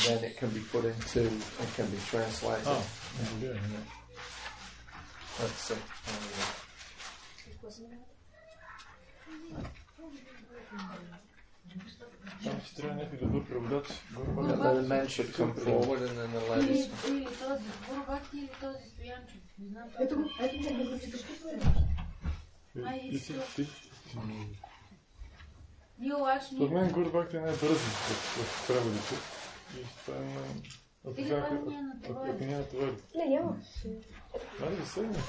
then it can be put into, it can be translated. Let's see. The men should come forward and then the ladies. Според мен Гурбакти е най-бързи в преводите. И това е ако няма това. Не, няма. Айде да седнем.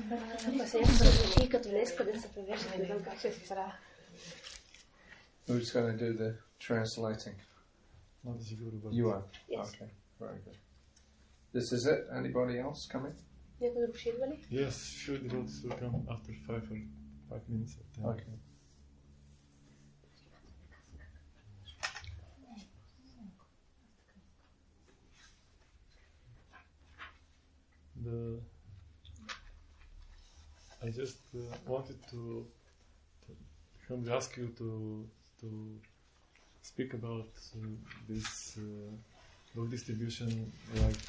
Ако се някакъв случай като днес, къде се превежда, не знам как ще се правя. Who's going to do the translating? You are? Yes. Okay, very good. This is it? Anybody else coming? Някой друг ще идва ли? Yes, sure, the roads will come after 5 minutes of time. Okay. I just wanted to humbly ask you to speak about this book distribution, like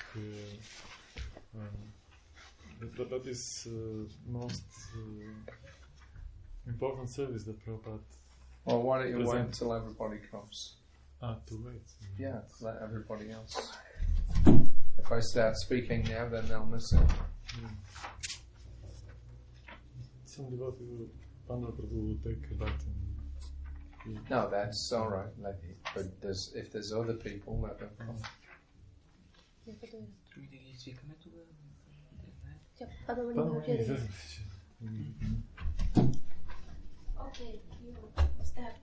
that is most important service that Prabhupada. Well, why don't you wait until everybody comes? To wait. Yeah, let everybody else. If I start speaking now, then they'll miss it. Some devotee will Pandra Prabhu will take that. No, that's all right. But if there's other people, let them come. Okay, you start.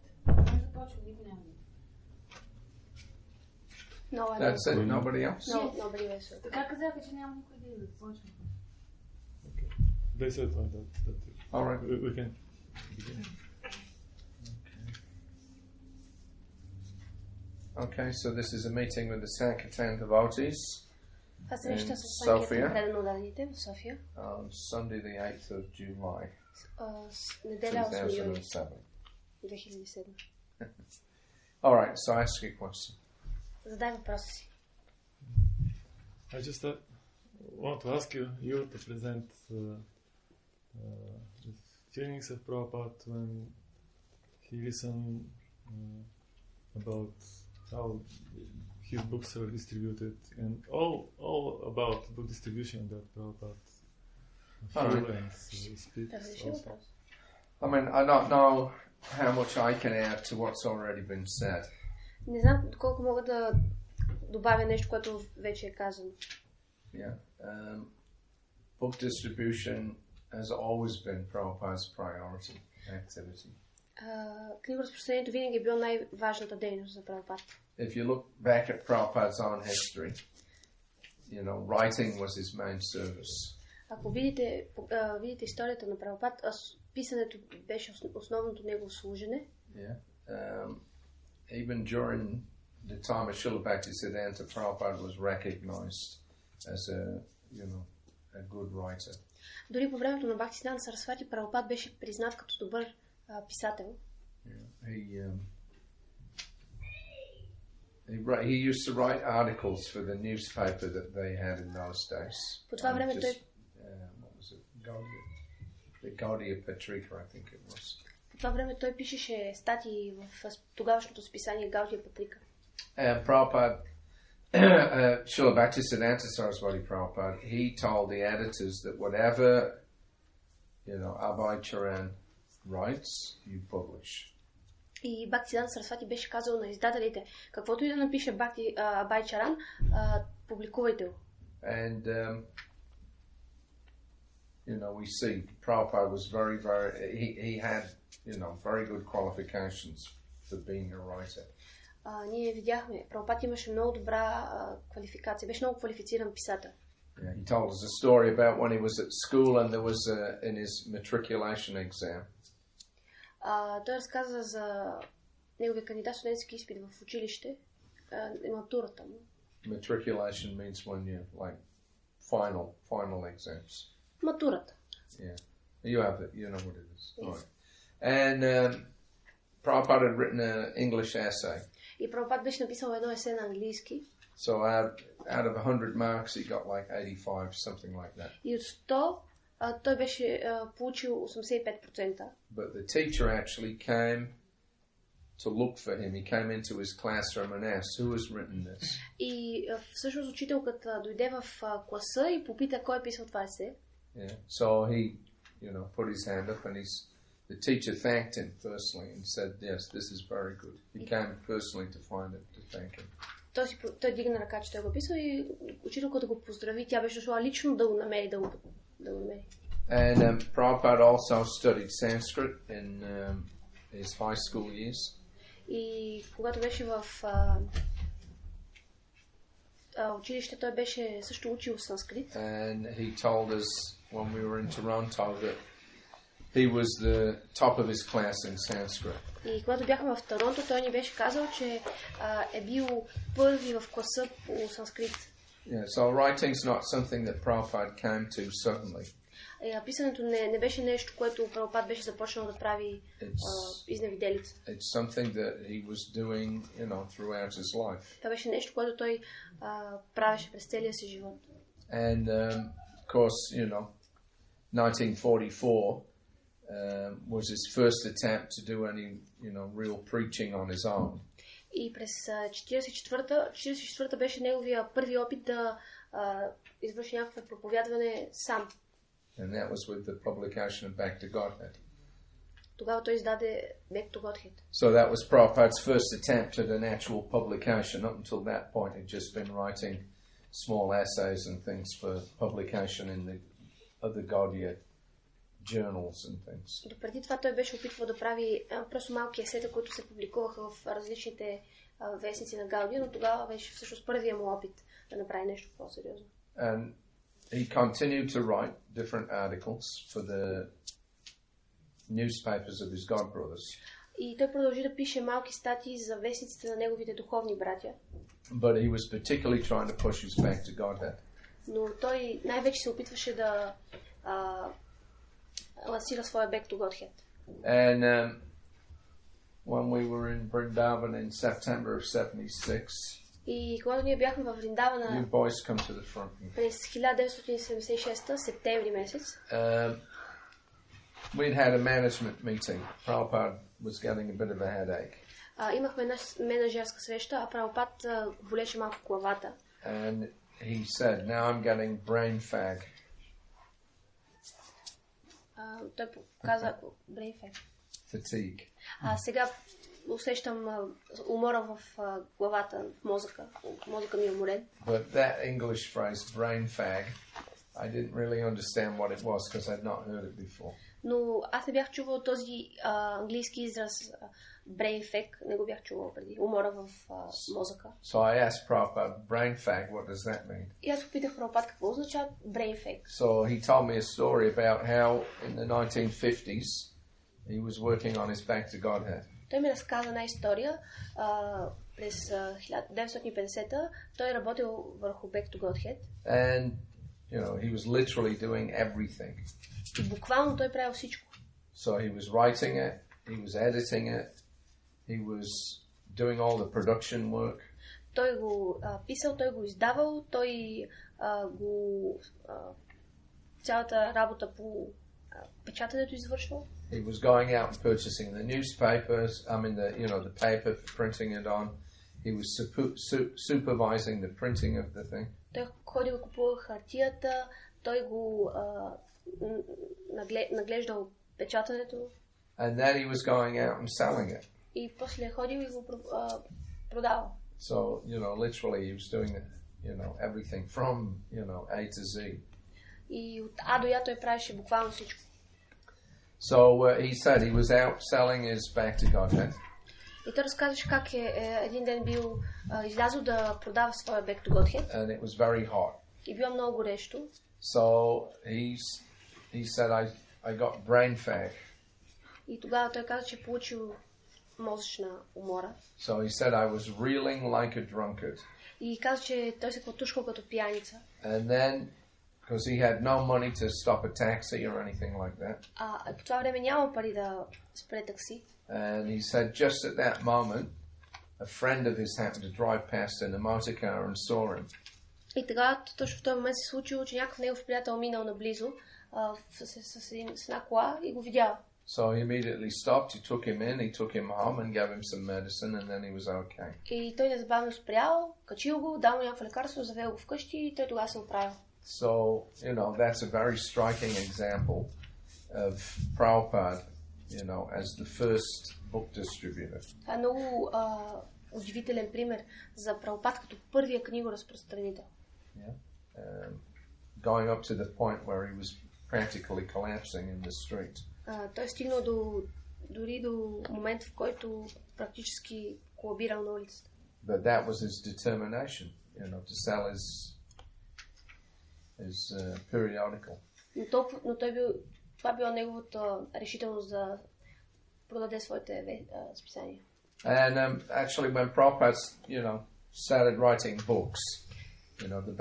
No, I That's don't. it. Nobody else. No, nobody else. Така казаха, че няма никой да идва. Почваме. Okay. They said that. All right. We can begin. Okay, so this is a meeting with the Sankirtan devotees Среща с София. Санкиртан преданите в София. On Sunday the 8th of July, Неделя 8 юни 2007. 2007. All right, so ask your question. Задай въпроса си. I just want to ask you to present the feelings of Prabhupada when he listened about how his books are distributed and all about book distribution that Prabhupada Shrila and speaks also. I mean, I don't know how much I can add to what's already been said. Не знам доколко мога да добавя нещо, което вече е казано. Yeah. Book distribution has always been Prabhupada's priority activity. Книгоразпространението винаги е било най-важната дейност за Прабхупад. If you look back at Prabhupada's own history, writing was his main service. Ако видите историята на Прабхупад, писането беше основното негово служене. Yeah. Even during the time of Srila Bhaktisiddhanta, Prabhupada was recognized as a good writer. Дори по времето на Бхактисиданта Сарасвати Прабхупад беше признат като добър писател. He used to write articles for the newspaper that they had in those days. По това време той what was it? The Gaudiya Patrika, I think it was. По това време той пишеше статии в тогавашното списание Гаудия Патрика. Prabhupada, Srila Bhaktisiddhanta Saraswati Prabhupada, he told the editors that whatever, Abhay Charan writes, you publish. И Бхактисиданта Сарасвати беше казал на издателите, каквото и да напише Абхай Чаран, публикувайте го. And we see Prabhupada was he had very good qualifications for being a writer. Ние видяхме, Прабхупад имаше много добра квалификация, беше много квалифициран писател. Yeah, he told us a story about when he was at school and there was in his matriculation exam. Той разказа за неговия кандидат студентски изпит в училище, матурата му. Matriculation means when you final exams. Матурата. Yeah, you have it. You know what it is. Yes. Right. And Prabhupada had written an English essay. И Прабхупад беше написал едно есе на английски. So out of 100 marks, he got like 85, something like that. И от 100 той беше получил 85%. But the teacher actually came to look for him. He came into his classroom and asked, who has written this? И всъщност учителката дойде в класа и попита кой е писал това есе. Yeah. So he, put his hand up, and the teacher thanked him firstly and said, yes, this is very good. He came personally to find it, to thank him. Той дигна ръка, че той го писал и учителката го поздрави. Тя беше дошла лично да го намери, да го намери. And Prabhupada also studied Sanskrit in his high school years. И когато беше в училище, той беше също учил санскрит. And he told us when we were in Toronto that he was the top of his class in Sanskrit. И когато бяхме в Торонто, той ни беше казал, че е бил първи в класа по санскрит. Yeah, so writing's not something that Prabhupada came to suddenly. Писането не беше нещо, което Прабхупад беше започнал да прави изневиделица. It's something that he was doing, throughout his life. Това беше нещо, което той правеше през целия си живот. And of course, 1944 was his first attempt to do any, real preaching on his own. И през 44-та беше неговия първи опит да извърши някакво проповядване сам. And that was with the publication of Back to Godhead. Тогава той издаде Back to Godhead. So that was Prabhupada's first attempt at an actual publication. Up until that point, he'd just been writing small essays and things for publication in the other Gaudiya journals and things. Допреди това той беше опитвал да прави просто малки есета, които се публикуваха в различните вестници на Гаудия, но тогава беше всъщност първият му опит да направи нещо по-сериозно. And he continued to write different articles for the newspapers of his god brothers. И той продължи да пише малки статии за вестниците на неговите духовни братя. But he was particularly trying to push his back to Godhead. Но той най-вече се опитваше да лансира своя Back to Godhead. And when we were in Vrindavan in September of 76, и когато ние бяхме в Вриндавана you boys come to the front. През 1976 септември месец, we'd had a management meeting. Prabhupada was getting a bit of a headache. Имахме една менеджерска среща, а Прабхупад болеше малко главата. And he said, now I'm getting brain fag. Той каза brain fag. Fatigue. Сега усещам умора в главата, в мозъка. Мозъка ми е уморен. But that English phrase, brain fag, I didn't really understand what it was because I'd not heard it before. Но аз не бях чувал този английски израз brain fag, не го бях чувал преди. Умора в мозъка. So I asked Prabhupada, brain fag, what does that mean? И аз попитах Прабхупад какво означава brain fag. So he told me a story about how in the 1950s he was working on his back to Godhead. Той ми разказа една история. През 1950-та той работил върху Back to Godhead. And, he was literally doing everything. И буквално той правил всичко. So he was writing it, he was editing it, he was doing all the production work. Той го писал, той го издавал, той го цялата работа по печатането извършвал. He was going out and purchasing the newspapers, the paper for printing it on. He was supervising the printing of the thing. Той ходил купувал хартията, той го наглеждал печатането. And then he was going out and selling it. И после ходил и го продавал. So, literally he was doing it, everything from, A to Z. И от А до Я той правеше буквално всичко. So he said he was out selling his back to Godhead. И той разказваше как един ден бил излязъл да продава своя Back to Godhead. And it was very hot. И било много горещо. So he said, I got brain fag. И тогава той каза, че получил мозъчна умора. So he said, I was reeling like a drunkard. И каза, че той се клатушкал като пияница. And then because he had no money to stop a taxi or anything like that. По това време няма пари да спре такси. And he said just at that moment, a friend of his happened to drive past in a motor car and saw him. И така, точно в този момент се случило, че някакъв негов приятел минал наблизо с една кола и го видял. So he immediately stopped, he took him in, he took him home and gave him some medicine and then he was okay. И той незабавно спрял, качил го, дал му някакво лекарство, завел го вкъщи и той тогава се оправил. So, you know, that's a very striking example of Prabhupada, you know, as the first book distributor. Това е много удивителен пример за Прабхупад като първия книгоразпространител. Going up to the point where he was practically collapsing in the street. Той е стигнал дори до момент, в който практически колабирал на улицата. But that was his determination, you know, to sell his periodical. Но това било неговата решителност да продаде своите списания. And actually, when Prabhupada, you know, started writing books, you know, the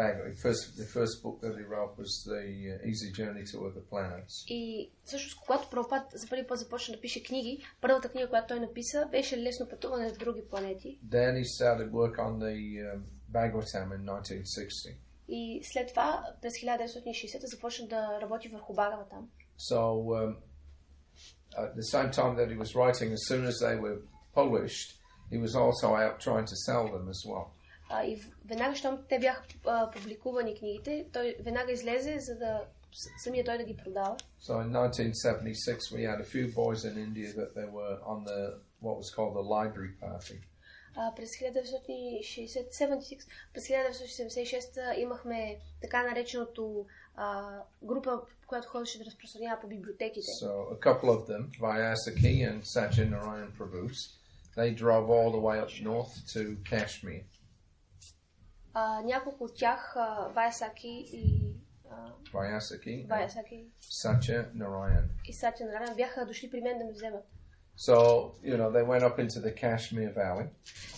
first book that he wrote was the Easy Journey to Other Planets. И всъщност, когато Прабхупад за първи път започна да пише книги, първата книга, която той написа, беше Лесно пътуване в други планети. Then he started work on the Bhagavatam in 1960. И след това, през 1960 започна да работи върху Бхагаватам. So, at the same time that he was writing, as soon as they were published, he was also out trying to sell them as well. И веднага, щом те бяха публикувани книгите, той веднага излезе, за да самия той да ги продава. So in 1976 we had a few boys in India that they were on what was called the library party. През 1976 имахме така нареченото група, която ходеше да разпространява по библиотеките. So a couple of them, Vyasaki and Satyanarayan Prabhus, they drove all the way up north to Kashmir. Няколко от тях, Vyasaki и Satyanarayan и Satyanarayan бяха дошли при мен да ме вземат. So, you know, they went up into the Kashmir Valley.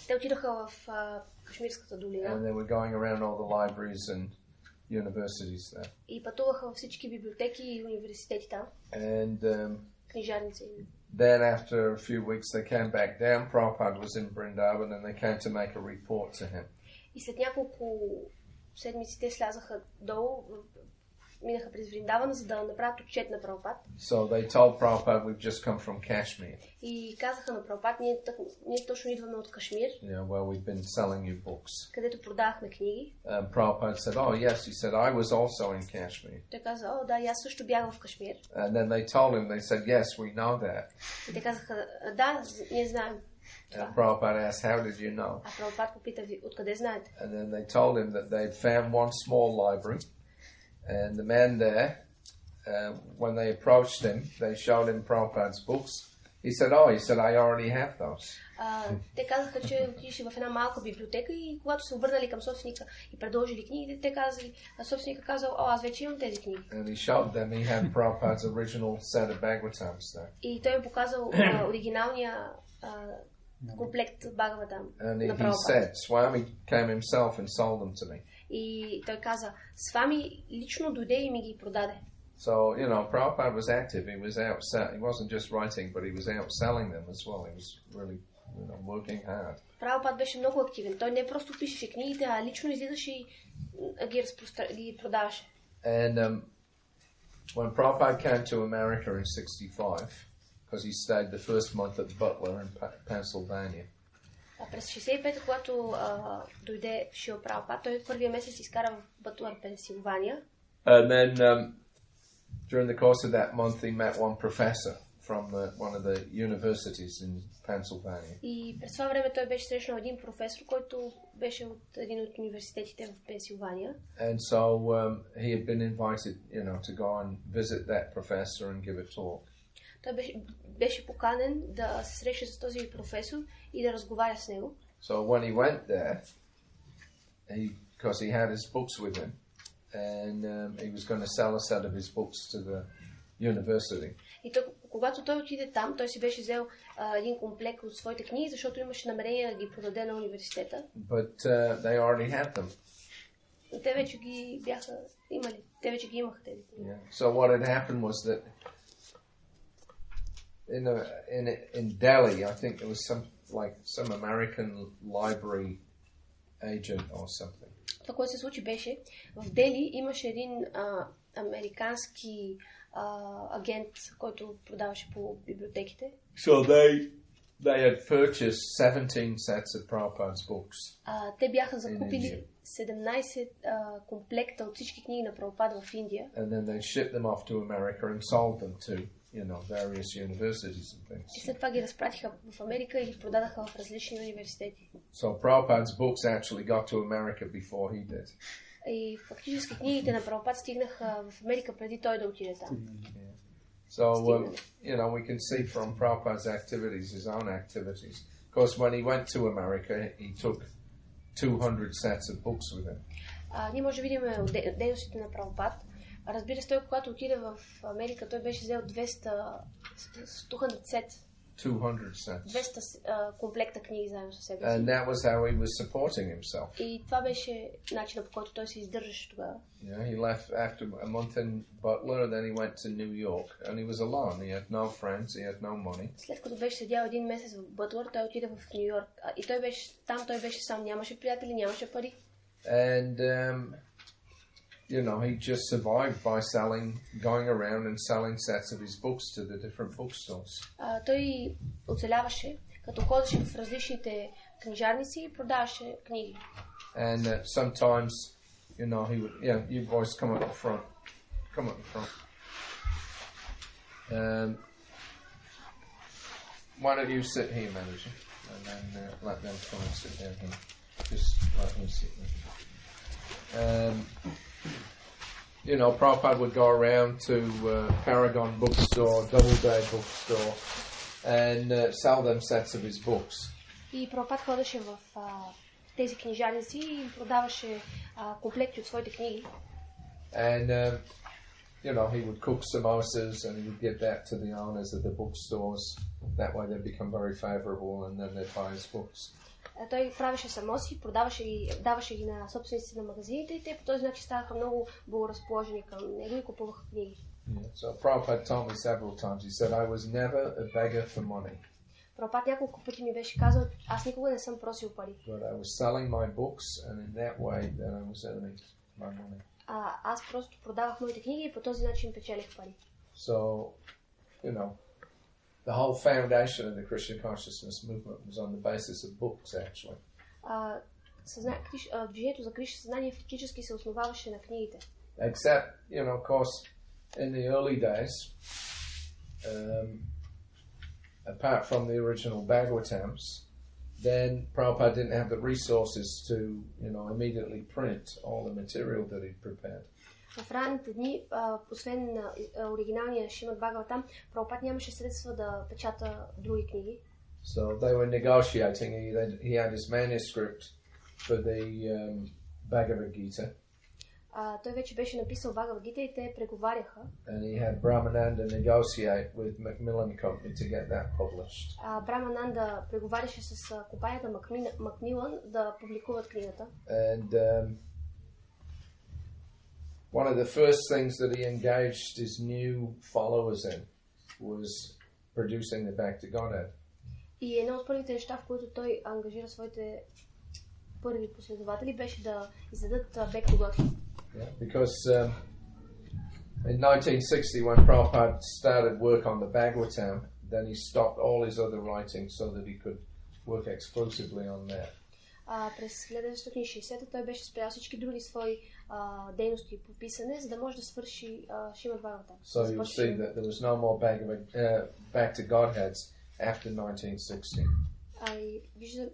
Те отидоха в Кашмирската долина. And they were going around all the libraries and universities there. И пътуваха във всички библиотеки и университети там. And книжарници. then after a few weeks they came back down. Prabhupada was in Vrindavan and they came to make a report to him. И след няколко седмици те слязаха долу, минаха през Вриндавана, за да направят отчет на Прабхупад. So they told Prabhupada, we've just come from Kashmir. И казаха на Прабхупад, ние точно идваме от Кашмир. Yeah, well, we've been selling you books. Където продавахме книги. Prabhupada said, oh yes, he said, I was also in Kashmir. Той каза, о да, аз също бях в Кашмир. And then they told him, they said, yes, we know that. И те казаха, да, ние знаем. And Prabhupada asked, how did you know? А Прабхупад попита, откъде знаете? And then they told him that they'd found one small library. And the man there, when they approached him, they showed him Prabhupada's books. He said, I already have those. Те казаха, че отишли в една малка библиотека и когато се обърнали към собственика и предложили книгите, те казали, собственика казал, аз вече имам тези книги. And he showed them, he had Prabhupada's original set of Bhagavatams there. И той им показал оригиналния комплект Бхагаватам на And he Прабхупад. said, Swami came himself and sold them to me. И той каза, Свами лично дойде и ми ги продаде. So, you know, Prabhupada was active. He was out. He wasn't just writing, but he was out selling them as well. He was really, you know, working hard. Прабхупад беше много активен. Той не просто пишеше книгите, а лично излизаше и ги продаваше. And when Prabhupada came to America in '65, because he stayed the first month at Butler in Pennsylvania. През 65-та, когато дойде Шрила Прабхупад, той първия месец изкара в Бътлър, Пенсилвания. And then during the course of that month he met one professor from one of the universities in Pennsylvania. И през това време той беше срещнал един професор, който беше от един от университетите в Пенсилвания. And so he had been invited, you know, to go and visit that professor and give a talk. Той беше поканен да се срещне с този професор и да разговаря с него. So when he went there, because he had his books with him, and he was going to sell a set of his books to the university. И когато той отиде там, той си беше взел един комплект от своите книги, защото имаше намерение да ги продаде на университета. But they already had them. те вече ги бяха имали. Те вече ги имаха тези книги. Yeah. So what had happened was that in Delhi, I think there was some American library agent or something. Това, което се случи беше, в Дели имаше един американски агент, който продаваше по библиотеките. So they had purchased 17 sets of Prabhupada's books. Те бяха закупили 17 комплекта от всички книги на Прабхупада в Индия. And then they shipped them off to America and sold them to, various universities and things. И след това ги разпратиха в Америка и ги продадаха в различни университети. So Prabhupada's books actually got to America before he did. И фактически книгите на Прабхупада стигнаха в Америка преди той да отиде там. So, we can see from Prabhupada's activities, his own activities. Of course, when he went to America, he took 200 sets of books with him. Ние може да видим дейностите на Прабхупад. Разбира се, той когато отиде в Америка, той беше взел 200 комплекта книги заедно със себе си. And that was how he was supporting himself. И това беше начинът, по който той се издържаше тогава. He left after a month in Butler, then he went to New York, and he was alone. He had no friends, he had no money. След като беше седял един месец в Бътлър, той отиде в Ню Йорк. И той беше сам, нямаше приятели, нямаше пари. And he just survived by going around and selling sets of his books to the different bookstores. Той оцеляваше, като ходеше в различните книжарници и продаваше книги. And sometimes, he would, you boys come up the front. Come up the front. Why don't you sit here, manager, and then let them come and sit down here. Just let me sit there. Prabhupada would go around to Paragon bookstore, Doubleday bookstore, and sell them sets of his books. И Прабхупад ходеше в тези книжарници и продаваше комплекти от своите книги. And he would cook samosas and he would give that to the owners of the bookstores. That way they become very favorable and then they buy his books. Той правеше самоси, даваше ги на собствениците на магазините и те по този начин ставаха много благоразположени към него и купуваха книги. So Prabhupada told me several times, he said, I was never a beggar for money. Прабхупад няколко пъти ми беше казал, аз никога не съм просил пари. But I was selling my books and in that way then I was earning my money. Аз просто продавах моите книги и по този начин печелих пари. So, the whole foundation of the Krishna consciousness movement was on the basis of books, actually. Движението за Кришна съзнание фактически се основаваше на книгите. Except, of course, in the early days, apart from the original Bhagavatams, then Prabhupada didn't have the resources to, immediately print all the material that he'd prepared. В ранните дни, освен оригиналния Шримад Бхагаватам, Прабхупад нямаше средства да печата други книги. So they were negotiating. He had his manuscript for the Bhagavad Gita. Той вече беше написал Бхагават Гита и те преговаряха. And he had Brahmananda negotiate with Macmillan Company to get that published. Брахмананда преговаряше с компанията Макмилан да публикуват книгата. And one of the first things that he engaged his new followers in was producing the Back to Godhead. И едно от първите неща, в които той ангажира своите първи последователи, беше да издадат Back to Godhead. Because in 1960, when Prabhupada started work on the Bhagavatam, then he stopped all his other writing so that he could work exclusively on that. През 1960 той беше спрял всички други свои дейности по писане, за да може да свърши Шримад Бхагаватам. So you see that there was no more Back to Godheads after 1960.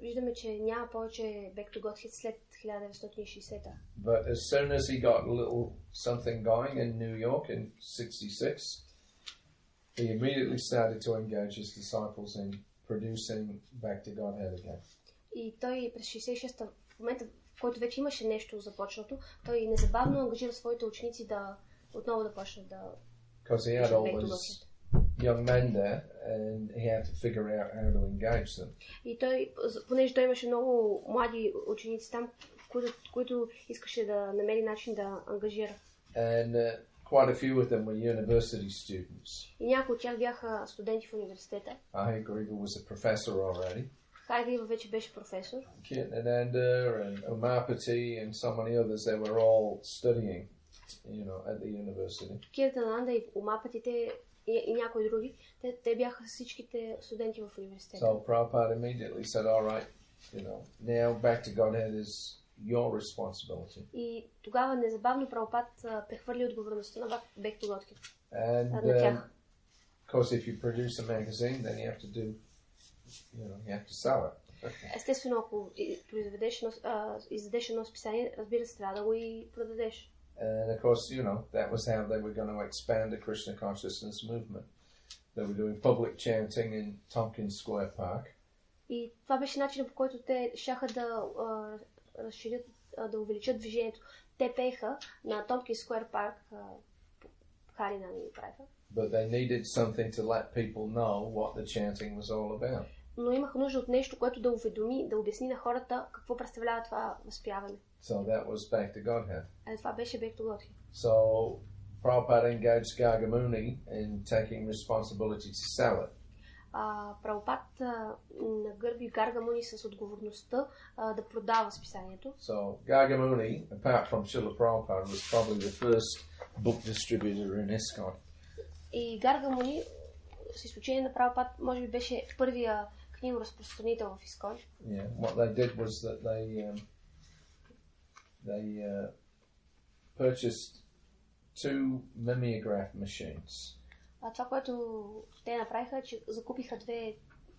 Виждаме, че няма повече Back to Godhead след 1960. But as soon as he got a little something going in New York in 66, he immediately started to engage his disciples in producing Back to Godhead again. И той през 66-та, в момента, в който вече имаше нещо започнато, той незабавно ангажира своите ученици да отново да почнат да... Because he had all his young men there and he had to figure out how to engage them. И той, понеже той имаше много млади ученици там, които искаше да намери начин да ангажира. And quite a few of them were university students. И някои от тях бяха студенти в университета. Ahigriva was a professor already. Хари вече беше професор. Kirtananda and Umapati and so many others, they were all studying, at the university. Киртананда и Умапатите и някои други, те бяха всичките студенти в университета. So Prabhupada immediately said, all right, now back to Godhead is your responsibility. И тогава незабавно Прабхупад прехвърли отговорността на Back to Godhead. And of course, if you produce a magazine, then you have to do, you have to sell it. Естествено, ако издадеш едно списание, разбира се, трябва да го и продадеш. And of course, that was how they were going to expand the Krishna consciousness movement. They were doing public chanting in Tompkins Square Park. И това беше начинът, по който те щяха да разширят, да увеличат движението. Те пееха на Tompkins Square Park, Хари ни правиха. But they needed something to let people know what the chanting was all about. Но имаха нужда от нещо, което да уведоми, да обясни на хората какво представлява това възпяване. So that was back to Godhead. Това беше Back to Godhead. So Prabhupada engaged Gargamuni in taking responsibility to sell it. Прабхупад нагърби Гаргамуни с отговорността да продава списанието. So Gargamuni, apart from Srila Prabhupada, was probably the first book distributor in ISKCON. И Гаргамуни, с изключение на Прабхупад, може би беше първия книгоразпространител в ISKCON. Yeah, what they did was that they purchased 2 mimeograph machines. Това, което те направиха, е, че закупиха 2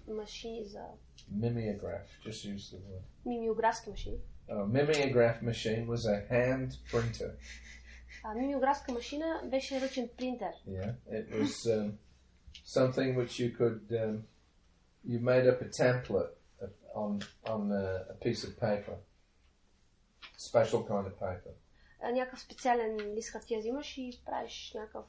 машини за... Mimeograph, just use the word. Мимеографски машини. Mimeograph machine was a hand printer. Мимеографска машина беше ръчен принтер. Yeah, it was something which you could... you made up a template on a piece of paper. Special kind of paper. Някакъв специален лист хартия взимаш и правиш някакъв...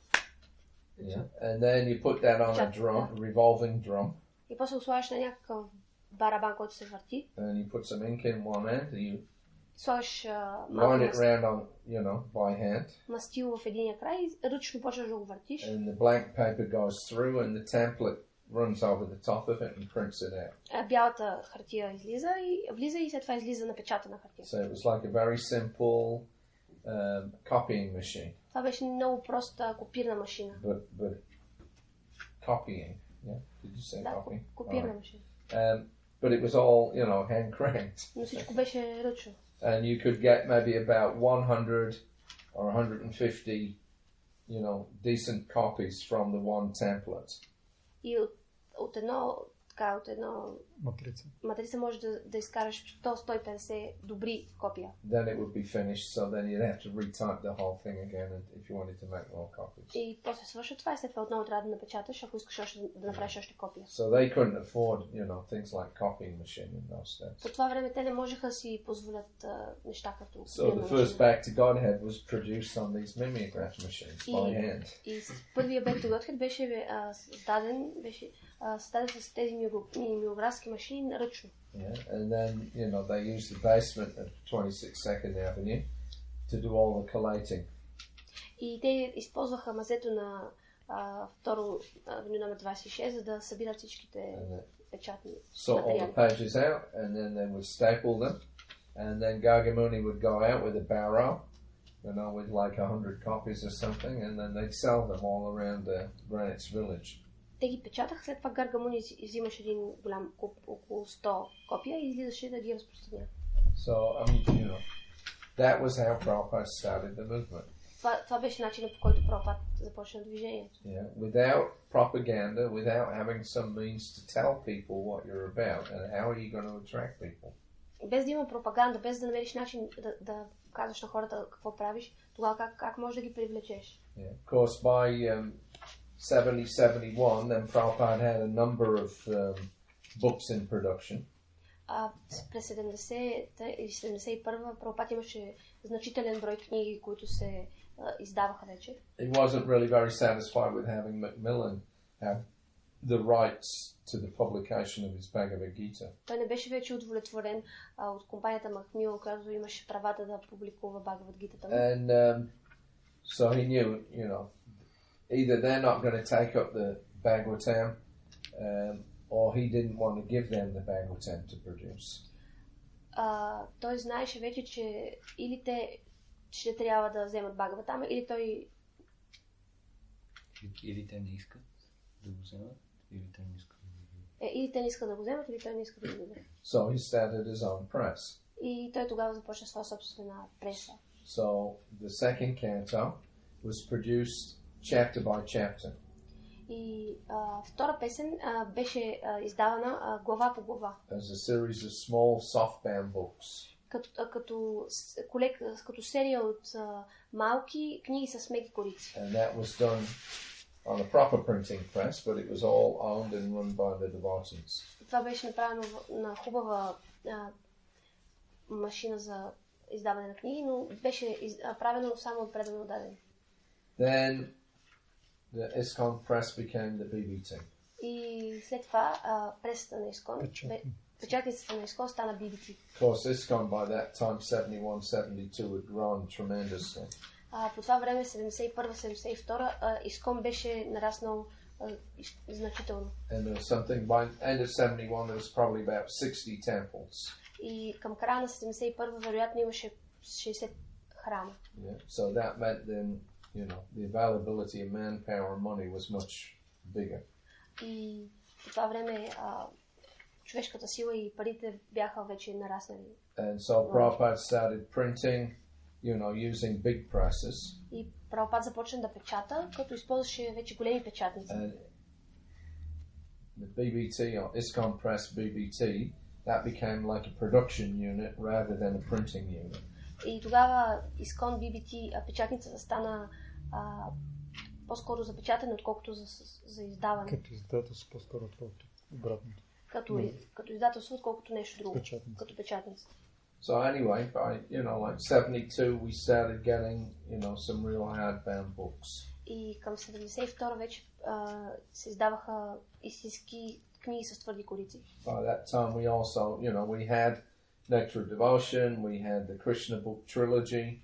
Yeah, and then you put that on a drum, revolving drum. И после го слагаш на някакъв барабан, който се върти. And you put some ink in one end, and you слагаш line it round on, by hand. Мастил в единия край и ръчно почваш да го въртиш. And the blank paper goes through, and the template runs over the top of it and prints it out. Бялата хартия влиза и след това излиза напечатана хартия. So it was like a very simple copying machine. Това беше много проста копирна машина. But copying, yeah? Did you say copying? Копирна машина. But it was all, hand cranked. Но всичко беше ръчно. And you could get maybe about 100 or 150, decent copies from the one template. И от едно матрица може да изкараш 100-150 добри копия. Then it would be finished, so then you'd have to retype the whole thing again if you wanted to make more copies. И после свърши това и след това отново трябва да напечаташ, ако искаш още да направиш още копия. So they couldn't afford, things like copying machine in those days. По това време те не можеха да си позволят неща като... So the first Back to Godhead was produced on these mimeograph machines by hand. И първия Back to Godhead беше създаден с тези мимеографски машини ръчно. Yeah, and then, they used the basement of 22nd Avenue to do all the collating. И те използваха мазето на второ авеню номер 26, за да събират всичките печатни материали. All the pages out, and then they would staple them, and then Gargamuni would go out with a barrow, with like 100 copies or something, and then they'd sell them all around Greenwich Village. Те ги печатаха, след това Гаргамуни взимаш един голям куп, около 100 копия и излизаше да ги разпространя. So, that was how Prabhupada started the movement. Това беше начинът, по който Прабхупад започна движението. Yeah, without propaganda, without having some means to tell people what you're about, and how are you going to attract people? Без да има пропаганда, без да намериш начин да казваш на хората какво правиш, тогава как можеш да ги привлечеш? Yeah, of course, by 70-71, then Prabhupada had a number of books in production. През 70 или 71 Прабхупад имаше значителен брой книги, които се издаваха вече. He wasn't really very satisfied with having Macmillan have the rights to the publication of his Bhagavad Gita. Той не беше вече удовлетворен от компанията Махмила, която имаше правата да публикува Бхагават Гитата му. And so he knew, either they're not going to take up the Bhagavatam, or he didn't want to give them the Bhagavatam to produce. Той знаеше вече, че или те ще трябва да вземат Бхагаватама, или той... Или те не искат да го вземат, или те не искат да го вземат. Или те не искат да го вземат, или той не иска да го вземе. So he started his own press. И той тогава започна своя собствена преса. So the second canto was produced chapter by chapter. И втора песен беше издавана глава по глава. As a series of small softbound books. Като серия от малки книги с меки корици. And that was done on a proper printing press, but it was all owned and run by the devotees. Това беше направено на хубава машина за издаване на книги, но беше правено само от предано дадени. Then the ISKCON press became the BBT. И след това пресата на ISKCON, печатницата на ISKCON стана BBT. Of course, ISKCON by that time, 71-72, had grown tremendously. По това време, 71-72, ISKCON беше нараснал значително. And there was something, by end of 71, there was probably about 60 temples. И към края на 71 вероятно имаше 60 храма. Yeah. So that meant then, the availability of manpower and money was much bigger. И по това време човешката сила и парите бяха вече нараснали. And so Prabhupada started printing, using big presses. И Прабхупад започна да печата, като използваше вече големи печатници. And the BBT, or ISKCON Press BBT, that became like a production unit rather than a printing unit. И тогава ISKCON BBT печатницата стана по-скоро за печатане, отколкото за издаване. Като издателство по-скоро, отколкото обратното. Като издателство, отколкото нещо друго. Печатница. Като печатница. So anyway, by, like 72, we started getting, some real hardbound books. И към 72 вече се издаваха истински книги с твърди корици. By that time we also, we had Nectar of Devotion, we had the Krishna book trilogy,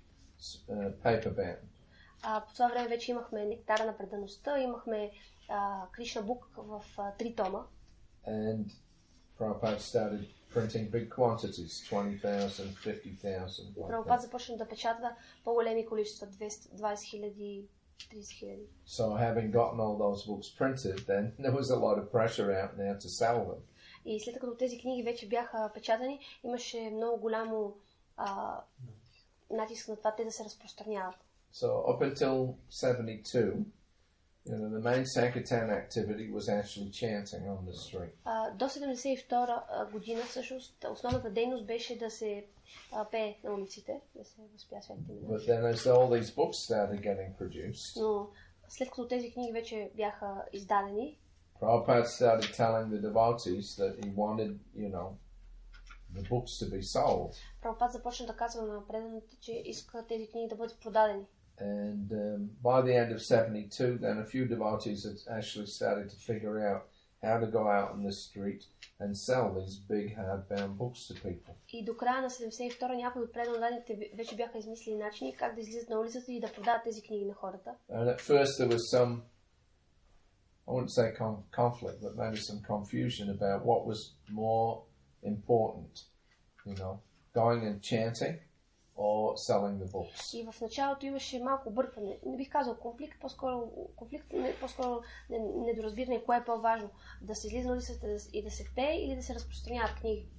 paperbound. По това време вече имахме Нектара на предаността, имахме Кришна бук в 3 тома. And Prabhupada started printing big quantities, 20,000, 50,000. Прабхупад започна да печата по-големи количества, 20,000, 30,000. So having gotten all those books printed, then there was a lot of pressure out there to sell them. И след като тези книги вече бяха печатани, имаше много голямо натиск на това те да се разпространяват. So up until 72, the main Sankirtan activity was actually chanting on the street. До 72 година всъщност основната дейност беше да се пее на улиците, да се възпя светите имена. But then as all these books started getting produced, но след като тези книги вече бяха издадени, Prabhupada started telling the devotees that he wanted, the books to be sold. Прабхупад започна да казва на преданите, че иска тези книги да бъдат продадени. And by the end of 72, then a few devotees had actually started to figure out how to go out on the street and sell these big hardbound books to people. И до края на 72 някои от преданите вече бяха измислили начини как да излизат на улицата и да продават тези книги на хората. And at first there was some, I wouldn't say conflict, but maybe some confusion about what was more important, going and chanting or selling the books. И в началото имаше малко объркване. Не бих казал конфликт, по-скоро недоразбиране кое е по-важно. Да се излиза на улицата и да се пее или да се разпространяват книги.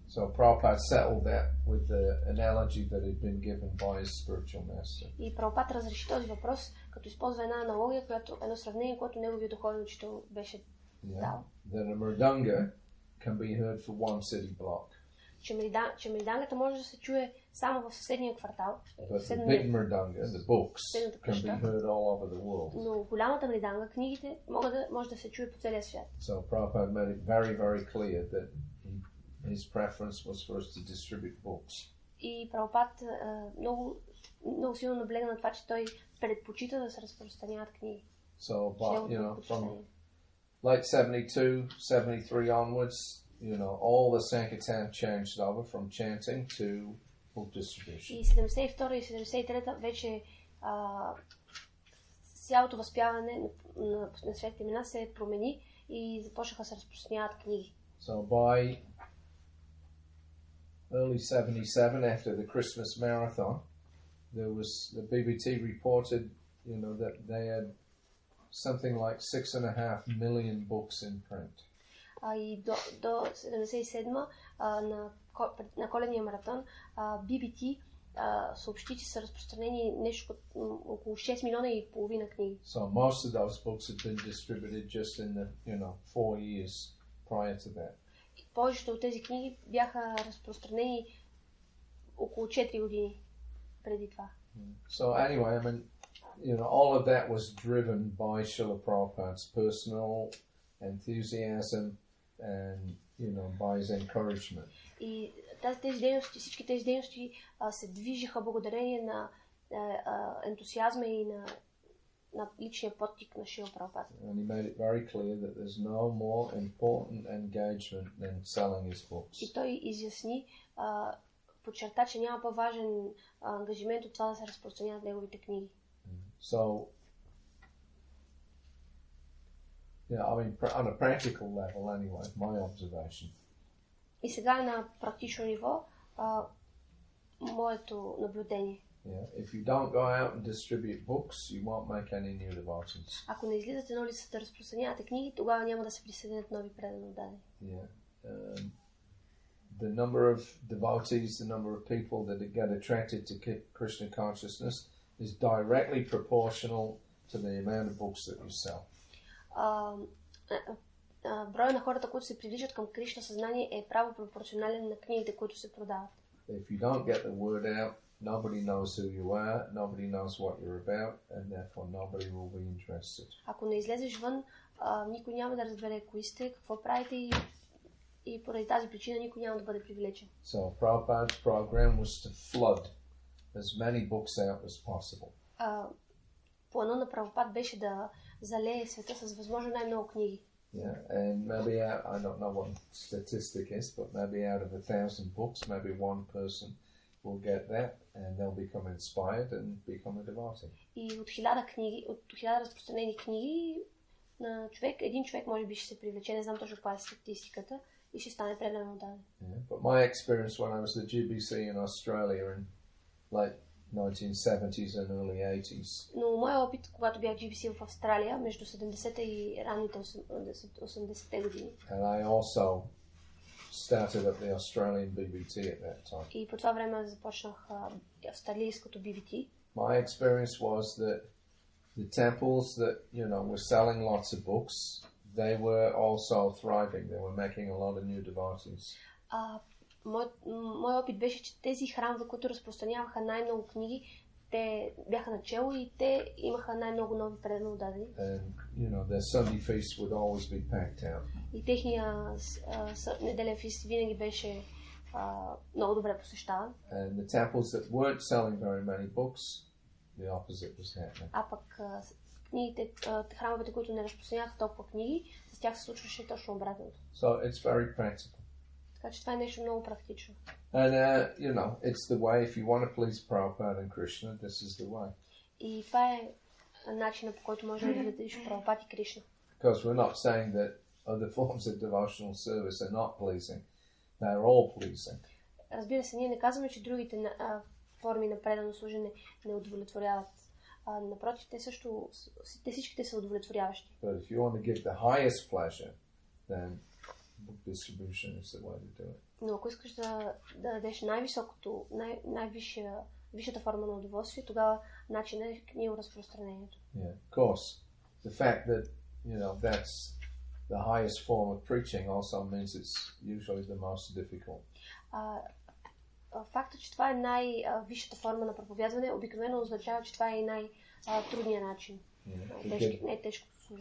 So Prabhupada settled that with the analogy that had been given by his spiritual master. И Прабхупад разреши този въпрос, като използва една аналогия, едно сравнение, което неговият духовен учител беше дал. That a mridanga can be heard for one city block. Че мридангата може да се чуе само в съседния квартал. But the big mridanga, the books, can be heard all over the world. Но голямата мриданга, книгите, може да се чуе по целия свят. So Prabhupada made it very, very clear that his preference was for us to distribute books. И Прабхупад много силно наблегна на това, че той предпочита да се разпространяват книги. So, late 72, 73 onwards, all the Sankirtan changed over from chanting to book distribution. И 72 и 73 вече цялото възпяване на светите имена се промени и започнаха да се разпространяват книги. So by early 77, after the Christmas marathon, the BBT reported, that they had something like 6.5 million books in print. И до 77 на коледния маратон BBT съобщи, че са разпространени нещо около 6 милиона и половина книги. So most of those books had been distributed just in the 4 years prior to that. Повечето от тези книги бяха разпространени около 4 години преди това. So anyway, I mean, all of that was driven by Srila Prabhupada's personal enthusiasm and, by his encouragement. И всички тези дейности се движиха благодарение на ентусиазма и на личния подтик на Шрила Прабхупада. And he made it very clear that there's no more important engagement than selling his books. И той изясни, подчерта, че няма по-важен ангажимент от това да се разпространяват неговите книги. So, I mean, on a practical level anyway, my observation. И сега на практично ниво, моето наблюдение. If you don't go out and distribute books, you won't make any new devotees. Ако не излизате на улицата да разпространявате книги, тогава няма да се присъединят нови преданодадени. The number of devotees, the number of people that get attracted to Krishna consciousness is directly proportional to the amount of books that you sell. Броя на хората, които се привличат към Кришна съзнание, е право пропорционален на книгите, които се продават. If you don't get the word out, nobody knows who you are, nobody knows what you're about, and therefore nobody will be interested. Ако не излезеш вън, никой няма да разбере кои сте, какво правите и поради тази причина никой няма да бъде привлечен. So Prabhupada's program was to flood as many books out as possible. Планът на Прабхупад беше да залее света с възможно най-много книги. And maybe I don't know what statistic is, but maybe out of 1,000 books, maybe one person will get that and they'll become inspired and become a devotee. И от 1000 разпространени книги на един човек може би ще се привлече, не знам точно каква е статистиката, и ще стане преданодаден. But my experience when I was the GBC in Australia in late 1970s and early 80s. Но моят опит, когато бях GBC в Австралия, между 70-те и ранните 80-те години. And I also started up the Australian BBT at that time. И по това време започнах австралийското BBT. My experience was that the temples that, were selling lots of books, they were also thriving. They were making a lot of new devotees. Моят опит беше, че тези храмове, които разпространяваха най-много книги, те бяха начело и те имаха най-много нови преданодадени. And, their Sunday feast would always be packed out. И техния неделен фист винаги беше много добре посещаван. And the temples that weren't selling very many books, the opposite was happening. А пък храмовете, които не разпространяваха толкова книги, с тях се случваше точно обратното. So it's very practical. Така че това е нещо много практично. And, it's the way, if you want to please Prabhupada and Krishna, this is the way. И това е начинът, по който може да видиш Прабхупад и Кришна. Because we're not saying that other forms of devotional service are not pleasing. They're all pleasing. Разбира се, ние не казваме, че другите форми на предано служене не удовлетворяват. Напротив, те всичките са удовлетворяващи. But if you want to give the highest pleasure, then book distribution is the way to do it. Но ако искаш да дадеш най-високото, висшата форма на удоволствие, тогава начинът е книгоразпространението. Yeah, of course. The fact that, that's the highest form of preaching also means it's usually the most difficult. Фактът, че това е най-висшата форма на проповядване, обикновено означава, че това е и най-трудният начин.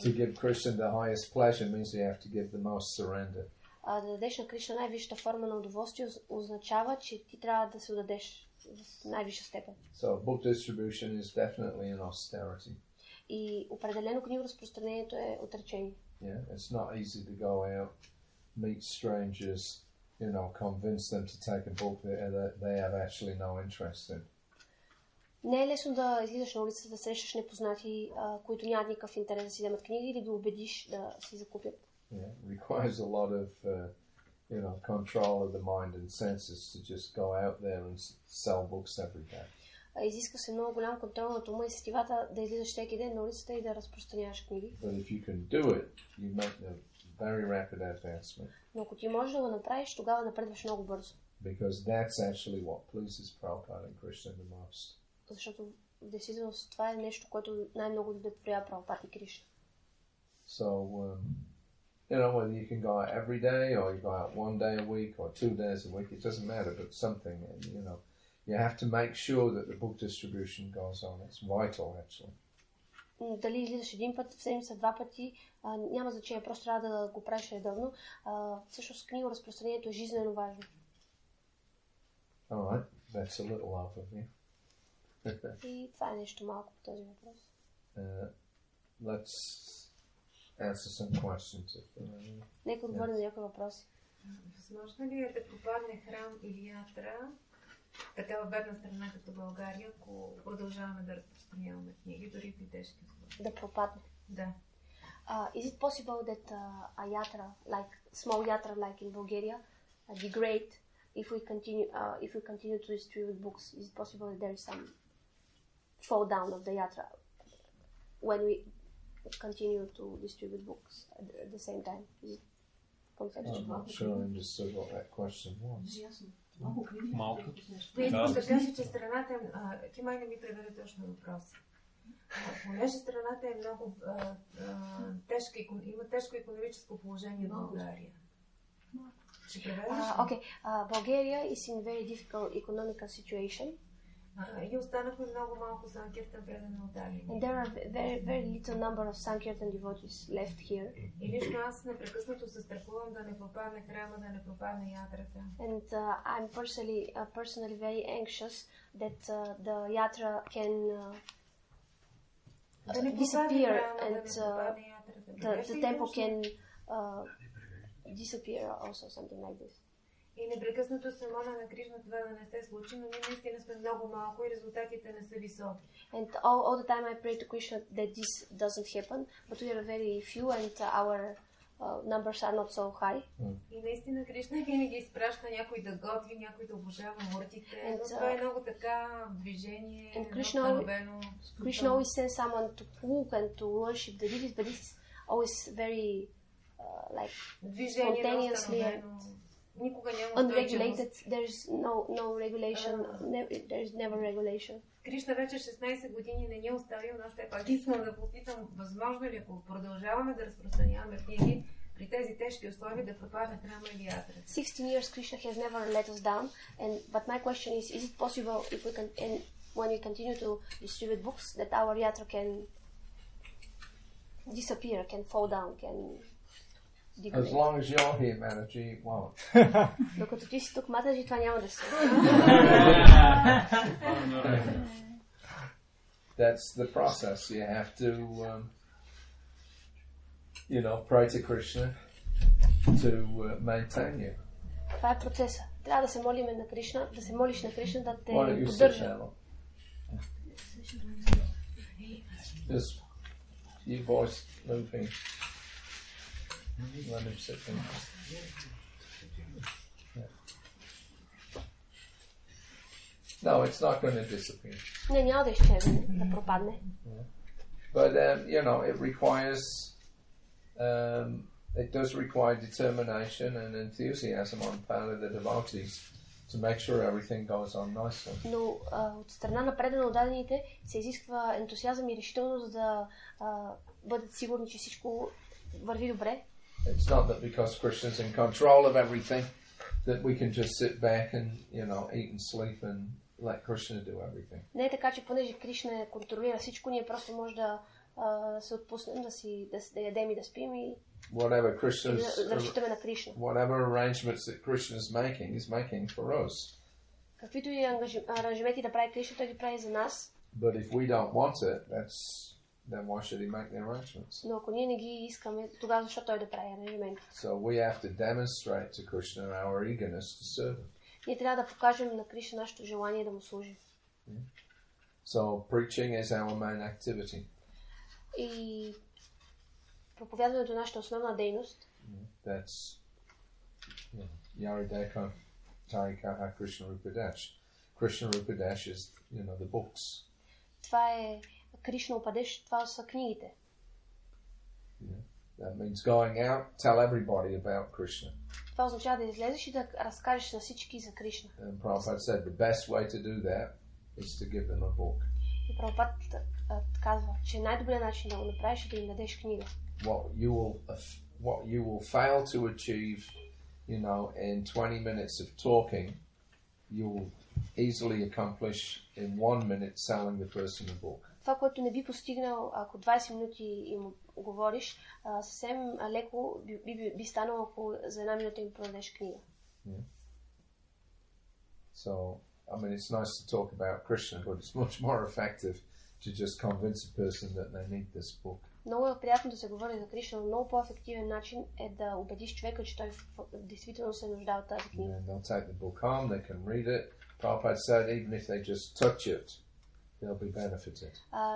To give Krishna the highest pleasure means you have to give the most surrender. Да дадеш на Кришна най-висшата форма на удоволствие означава, че ти трябва да се отдадеш в най-висша степен. So book distribution is definitely an austerity. И определено книгоразпространението е отречение. Yeah, it's not easy to go out, meet strangers, convince them to take a book that they have actually no interest in. Не е лесно да излизаш на улицата, да срещаш непознати, които нямат никакъв интерес да си вземат книги или да убедиш да си закупят. Yeah, it requires a lot of control of the mind and senses to just go out there and sell books every day. Изисква се много голям контрол над ума и сетивата да излизаш всеки ден на улицата и да разпространяваш книги. But if you can do it, you make a very rapid advancement. Но ако ти можеш да го направиш, тогава напредваш много бързо. Because that's actually what pleases Prabhupada and Krishna the most. Защото в действителност това е нещо, което най-много удовлетворява Прабхупада и Кришна. So, whether you can go out every day or you go out 1 day a week or 2 days a week, it doesn't matter, but something, you have to make sure that the book distribution goes on. It's vital, actually. Дали излизаш един път в седмица, 2 пъти, няма значение, просто трябва да го правиш редовно. Всъщност книгоразпространението е жизнено важно. Alright, that's a little overview. И това е нещо малко по този въпрос. Let's answer some questions. Нека отговорим на някои въпроси. Възможно ли е да пропадне храм или ятра такава бедна страна като България, ако продължаваме да разпространяваме книги, дори при тежки условия? Да пропадне. Да. Is it possible that a yatra, like small yatra, like in Bulgaria, degrade if we continue to distribute books? Is it possible that there is some fall down of the yatra when we continue to distribute books at the same time? Is it I'm not sure I understood what that question was. Малко. Искам да кажа, че страната ти май не ми преведе точно въпроса. Понеже страната е много тежка, има тежко икономическо положение в България. Ще преведеш? Okay. Bulgaria is in very difficult economical situation. И останахме много малко Санкиртан предани отдалени. And there are very little number of Sankirtan devotees left here. И лично аз непрекъснато се страхувам да не пропадне храма, да не пропадне ятрата. And I'm personally very anxious that the yatra can disappear and the temple can disappear also, something like this. И непрекъснато се моля на Кришна това да не се случи, но ние наистина сме много малко и резултатите не са високи. And all the time I pray to Krishna that this doesn't happen, but we are very few and our numbers are not so high. И наистина Кришна винаги изпраща някой да готви, някой да обожава муртите. Но това е много така движение, вдъхновено. Krishna always sends someone to cook and to worship the deities, but this is always very like spontaneously unregulated. There's no regulation. There's never regulation. Кришна вече 16 години не ни е оставил, но все пак искам да попитам, възможно ли ако продължаваме да разпространяваме книги при тези тежки условия да пропадне храма или ятра? 16 years Krishna has never let us down, but my question is it possible if we can, and when we continue to distribute books, that our yatra can disappear, can fall down, can degrade? As long as you're here, Mataji, it won't. Докато ти си тук, Матаджи, това няма да се. That's the process. You have to, pray to Krishna to maintain you. Това е процеса. Трябва да се молим на Кришна, да се молиш на Кришна да те поддържа. Just your voice moving. Let him sit down. No, it's not going to disappear. Не, няма да изчезне, да пропадне. But it requires, it does require determination and enthusiasm on part of the devotees to make sure everything goes on nicely. Но от страна на предано отдадените се изисква ентусиазъм и решителност, за да бъдат сигурни, че всичко върви добре. It's not that because Krishna's in control of everything that we can just sit back and eat and sleep and let Krishna do everything. Не е така, че понеже Кришна контролира всичко, ние просто може да се отпуснем, да ядем и да спим и whatever да разчитаме на Кришна. Whatever arrangements that Krishna is making for us. Каквито и аранжименти да прави Кришна, той ги прави за нас. But if we don't want it, that's then why should he make the arrangements? Но ако ние не ги искаме, тогава защо той да прави ангажименти? So we have to demonstrate to Krishna our eagerness to serve him. Ние трябва да покажем на Кришна нашето желание да му служим. So preaching is our main activity. И проповядването е нашата основна дейност. That's Yarideka Tarikaha Krishna Rupadesh. Krishna Rupadesh is, the books. Това е Кришна Упадеш, това са книгите. That means going out, tell everybody about Krishna. Това означава да излезеш и да разкажеш на всички за Кришна. And Prabhupada said the best way to do that is to give them a book. И Прабхупад казва, че най-добрият начин да го направиш е да им дадеш книга. What you will fail to achieve, in 20 minutes of talking, you will easily accomplish in 1 minute selling the person a book. Това, което не би постигнал, ако 20 минути им говориш, съвсем леко би станало, ако за 1 минута им продадеш книга. So, it's nice to talk about Krishna, but it's much more effective to just convince a person that they need this book. Много е приятно да се говори за Кришна, но много по-ефективен начин е да убедиш човека, че той действително се нуждае от тази книга. And they'll take the book home, they can read it. Prabhupada said even if they just touch it, they'll be benefited.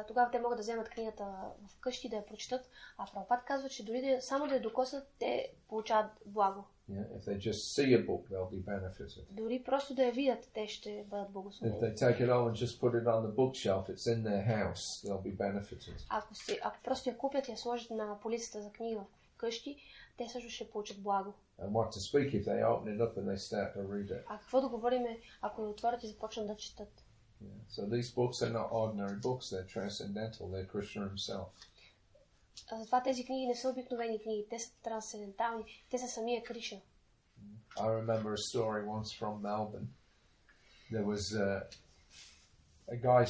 Тогава те могат да вземат книгата вкъщи да я прочитат, а Прабхупад казва, че дори само да я докоснат, те получават благо. If they just see a book, they'll be benefited. Дори просто да я видят, те ще бъдат благословени. If they take it home and just put it on the bookshelf, it's in their house, they'll be benefited. Ако просто я купят и я сложат на полицата за книга вкъщи, те също ще получат благо. And what to speak if they open it up and they start to read it. А какво да говориме, ако я отворят и започнат да четат? So these books are not ordinary books, they're transcendental, they're Krishna himself. Затова тези книги не са обикновени книги, те са трансцендентални, те са самия Кришна. I remember a story once from Melbourne. There was a guy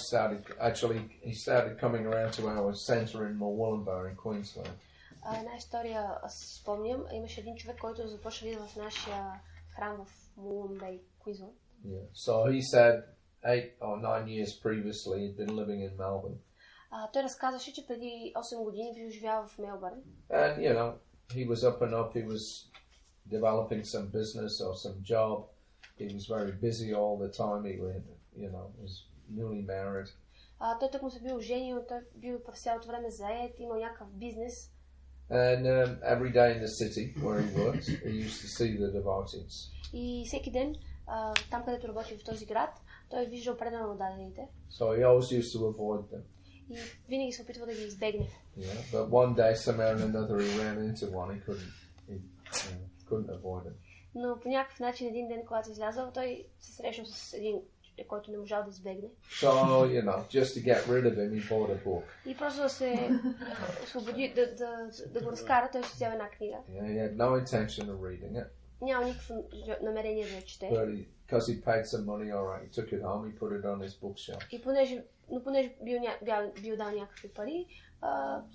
he started coming around to our centre in Mulwillumbah in Queensland. Една история спомням, имаше един човек, който започна да идва в нашия храм в Mulwillumbah, Queensland. Yeah. So he said 8 or 9 years previously he'd been living in Melbourne. Той разказваше, че преди 8 години бил живял в Мелбърн. And he was up and up, he was developing some business or some job. He was very busy all the time. He was newly married. Той тък му се бил женил, той бил през цялото време заед, имал някакъв бизнес. And every day in the city where he worked, he used to see the devotees. И всеки ден, там където работил в този град, той виждал предано на дадените. So he always used to avoid them. И винаги се опитва да ги избегне. Yeah, but one day somehow or another he ran into one. He couldn't avoid it. Но по някакъв начин един ден, когато излязъл, той се срещал с един, който не можал да избегне. So, just to get rid of him, he bought a book. И просто да се освободи, да го разкара, той ще взява една книга. Yeah, he had no intention of reading it. Няма никакво намерение да я чете. But because he paid some money, all right, he took it home, he put it on his bookshelf. И понеже бил дал някакви пари,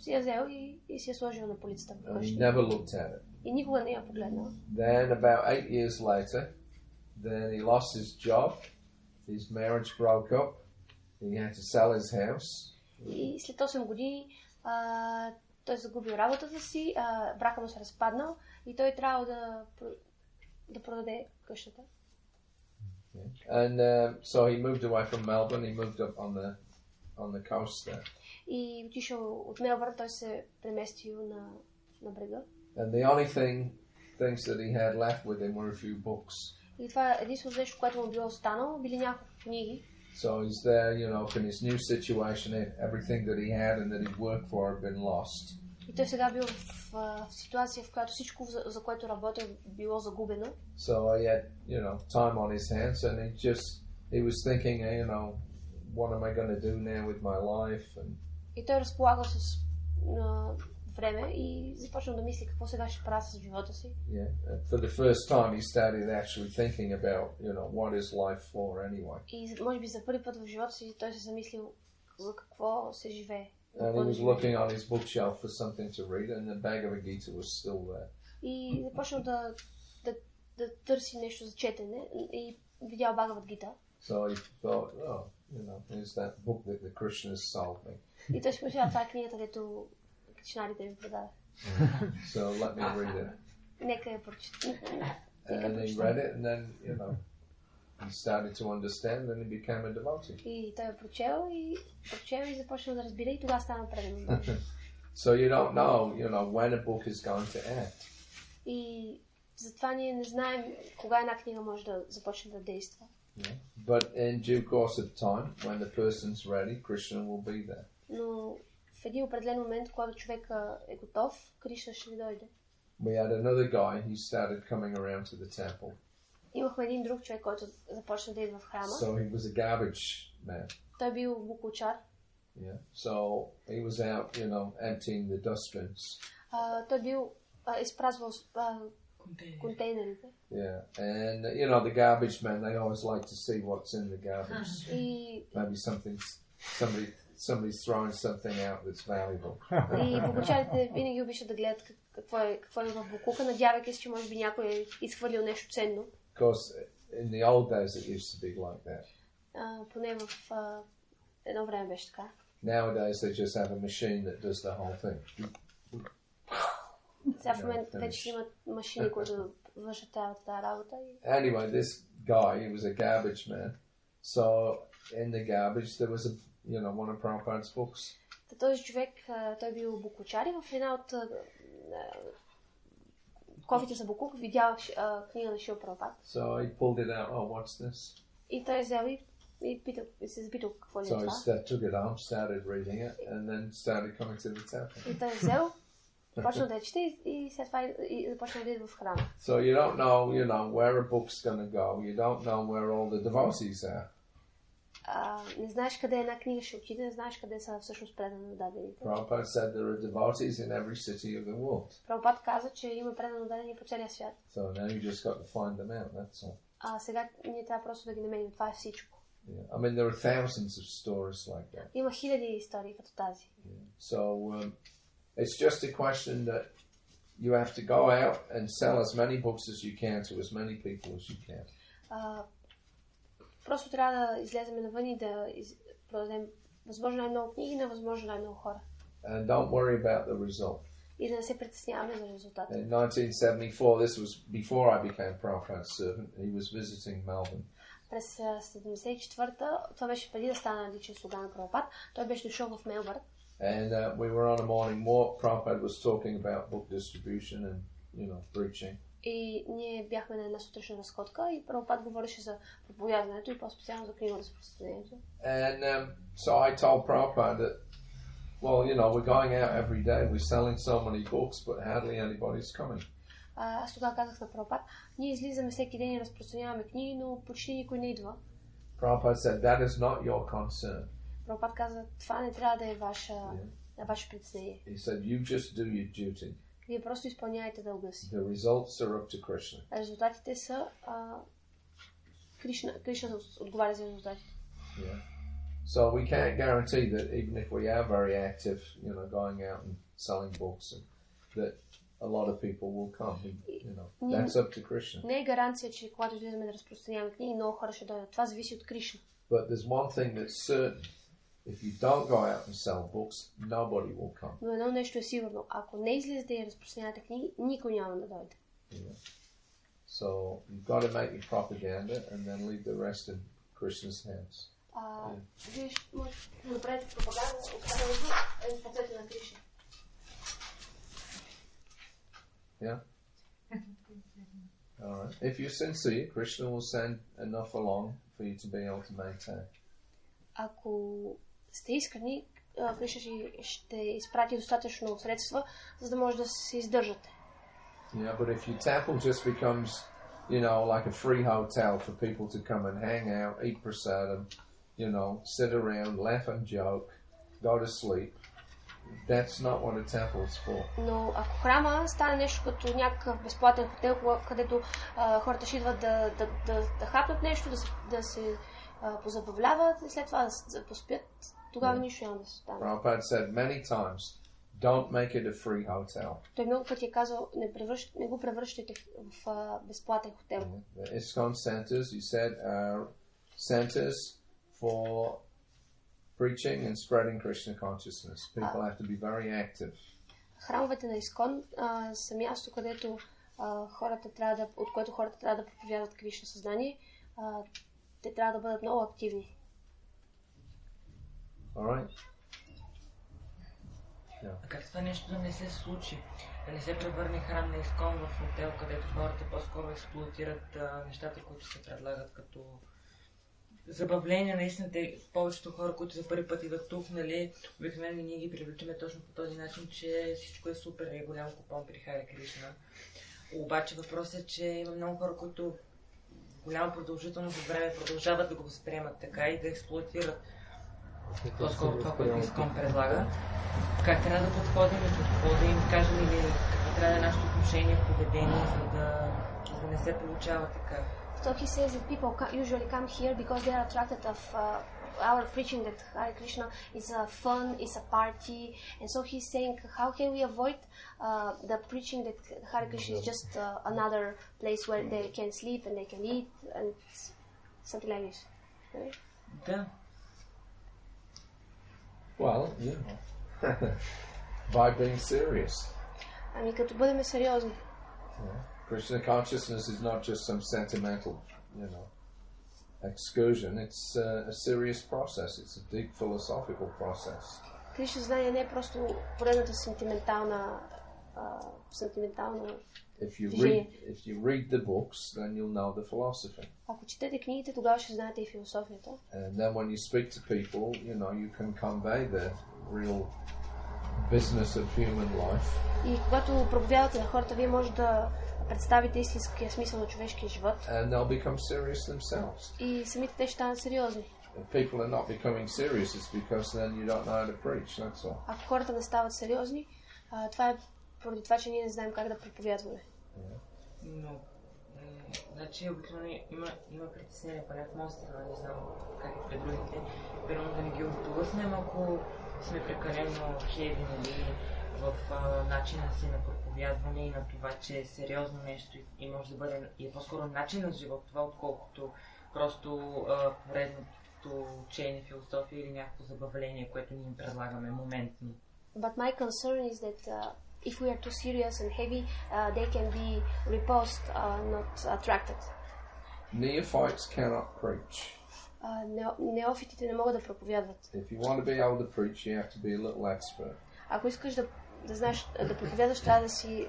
си я взел и си я сложил на полицата. And he never looked at it. И никога не я погледнал. Then about 8 years later, then he lost his job, his marriage broke up, he had to sell his house. И след 8 години той загубил работата си, брака му се разпаднал и той трябвало да продаде къщата. And so he moved away from Melbourne, he moved up on the coast there. И отишъл от Мелбърн, той се преместил на брега. And the only things that he had left with him were a few books. И това единственото нещо, което му било останало, били няколко книги. So he's there, in his new situation, everything that he had and that he'd worked for had been lost. И той сега бил в ситуация, в която всичко, за което работил, било загубено. So he had, time on his hands, and he was thinking, what am I going to do now with my life? And и той разполагал с време и започнал да мисли какво сега ще правя с живота си. Yeah, for the first time he started actually thinking about, what is life for anyway. И може би за първи път в живота си той се замислил за какво се живее. And he was looking on his bookshelf for something to read, and the Bhagavad-gita was still there. И започнал да търси нещо за четене и видял Бхагават-гита. So he thought, oh, here's that book that the Krishnas sold me. И той си помисля, това е книгата, дето кришнаните ми продаде. So let me read it. Нека я прочета. And he read it, and then, he started to understand, and he became a devotee. И той я прочел и започна да разбира, и тогава стана предан. So you don't know, when a book is going to act. И затова ние не знаем кога една книга може да започне да действа. Yeah. But in due course of time, when the person's ready, Krishna will be there. Но в един определен момент, когато човек е готов, Кришна ще дойде. We had another guy, he started coming around to the temple. Имахме един друг човек, който започна да идва в храма. So he was a garbage man. Той бил буклучар. Yeah. So he was out, emptying the dustbins. Той бил изпразвал контейнерите. Yeah. And the garbage men, they always like to see what's in the garbage. Maybe somebody's throwing something out that's valuable. И буклучарите винаги обичат да гледат какво е в буклука, надявайки се, че може би някой е изхвърлил нещо ценно. Because in the old days it used to be like that. Поне в едно време беше така. Nowadays they just have a machine that does the whole thing. Сега в момента вече имат машини, които вършат тази работа. Anyway, this guy, he was a garbage man. So in the garbage there was one of Prabhupada's books. Този човек, той бил буклучар и в една от кофите за буклук видял книга на Шрила Прабхупада. So he pulled it out. Oh, what's this? И той взел и се запитал какво е това. So he took it home, started reading it, and then started coming to the temple. И той взел, почна да чете и след това започна да идва в храма. So you don't know, where a book's going to go. You don't know where all the devotees are. Не знаеш къде една книга ще отиде, не знаеш къде са всъщност предано дадените. Prabhupada said there are devotees in every city of the world. Прабхупад каза, че има предано дадени по целия свят. So now you just got to find them out, that's all. Сега ние трябва просто да ги намерим, това е всичко. Yeah. I mean, there are thousands of stories like that. Има хиляди истории като тази. So it's just a question that you have to go out and sell as many books as you can to as many people as you can. Просто трябва да излезем навън и да продадем възможно най-много книги на възможно най-много хора. And don't worry about the result. И да не се притесняваме за резултата. In 1974, this was before I became Prabhupada's servant. He was visiting Melbourne. През 1974-та, това беше преди да стана личен слуга на Прабхупад, той беше дошъл в Мелбърн. And we were on a morning walk. Prabhupada was talking about book distribution and, preaching. И ние бяхме на една сутрешна разходка и Прабхупад говореше за проповядването и по-специално за книго-разпространението. And so I told Prabhupada that, well, we're going out every day, we're selling so many books, but hardly anybody's coming. Аз тогава казах на Прабхупад, ние излизаме всеки ден и разпространяваме книги, но почти никой не идва. Prabhupada said, that is not your concern. Прабхупад каза, това не трябва да е ваше притеснение. He said, you just do your duty. Вие просто изпълняйте дълга си. The results are up to Krishna. Резултатите са Кришна отговаря за резултатите. Yeah. So we can't guarantee that even if we are very active, going out and selling books, and that a lot of people will come. That's up to Krishna. Не е гаранция, че когато излизаме да разпространяваме книги, много хора ще дойдат. Това зависи от Кришна. But there's one thing that's certain. If you don't go out and sell books, nobody will come. Но едно нещо е сигурно. Ако не излизате и разпространявате книги, никой няма да дойде. Yeah. So you've got to make your propaganda and then leave the rest in Krishna's hands. Вие можете да направите пропаганда, останалото е в ръцете на Кришна. Yeah. All right. If you're sincere, Krishna will send enough along for you to be able to maintain. Ако сте искрени, Кришна ще изпрати достатъчно средства, за да може да се издържате. Yeah, but if your temple just becomes, like a free hotel for people to come and hang out, eat prasadam, sit around, laugh and joke, go to sleep, that's not what a temple is for. Но ако храма стане нещо като някакъв безплатен хотел, където хората ще идват да хапнат нещо, да се позабавляват и след това да поспят, тогава нищо няма да се стане. Prabhupada said many times, don't make it a free hotel. Той много пъти е казал, не го превръщайте в безплатен хотел. The ISKCON centers, he said, are centers for preaching and spreading Krishna consciousness. People have to be very active. Храмовете на Искон са място, където от което хората трябва да проповядват Кришна съзнание. Те трябва да бъдат много активни. Alright? А как това нещо да не се случи? Да не се превърне храм на Искон в хотел, където хората по-скоро експлоатират нещата, които се предлагат като забавление. Наистина, повечето хора, които за първи път идват тук, нали, обикновено ние ги привличаме точно по този начин, че всичко е супер и голям купон при Хари Кришна. Обаче въпросът е, че има много хора, които голяма продължителност от време продължават да го възприемат така и да експлоатират по-скоро това, което Искон предлага. Как трябва да подходим и какво да им кажем или какво трябва да е нашето отношение, поведение, за да не се получава така. So he says that people usually come here because they are attracted of our preaching that Hare Krishna is a fun, is a party, and so he's saying how can we avoid the preaching that Hare Krishna is just another place where they can sleep and they can eat and something like this. Right? Да. Well, yeah. By being serious. Ами като бъдем сериозни. Krishna consciousness is not just some sentimental, excursion. It's a serious process. It's a deep philosophical process. Кришна знание не е просто поредната сентиментална If you read the books, then you'll know the philosophy. Ако четете книгите, тогава ще знаете и философията. And then when you speak to people, you can convey the real business of human life. И когато проповядвате на хората, вие може да представите истинския смисъл на човешкия живот. And they'll become serious themselves. И самите те ще станат сериозни. If people are not becoming serious, it's because then you don't know how to preach. That's all. Ако хората не стават сериозни, това е поради това, че ние не знаем как да проповядваме. Но, значи обикновено има притеснение, поне в моя страна, не знам как е пред другите, примерно да не ги отблъснем, ако сме прекалено хеви, нали, в начина си на проповядване и на това, че е сериозно нещо и може да бъде и е по-скоро начин на живот, това отколкото просто поредното учение, философия или някакво забавление, което ние им предлагаме моментно. But my concern is that if we are too serious and heavy, they can be repulsed, not attracted. Neophytes cannot preach. Неофитите не могат да проповядват. If you want to be able to preach, you have to be a little expert. Ако искаш да знаеш да проповядаш, трябва да си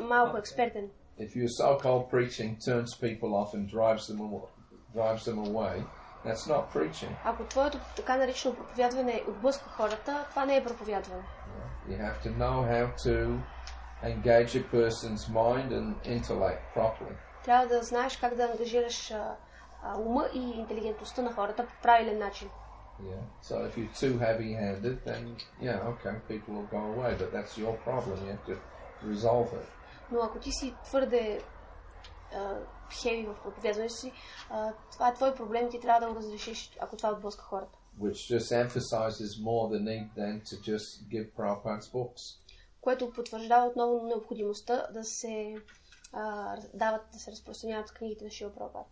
малко експертен. If your so-called preaching turns people off and drives them away, that's not preaching. Ако твоето така наречено проповядване отблъска хората, това не е проповядване. You have to know how to engage a person's mind and intellect properly. Трябва да знаеш как да ангажираш ума и интелигентността на хората по правилен начин. Yeah. So if you're too heavy-handed, then okay, people will go away, but that's your problem. You have to resolve it. Но ако ти си твърде хеви в проповядването си, това е твой проблем, ти трябва да го разрешиш, ако това отблъска хората. Which just emphasizes more the need then to just give Prabhupada's books. Което потвърждава отново необходимостта да се да се разпространяват книгите на Шрила Прабхупада.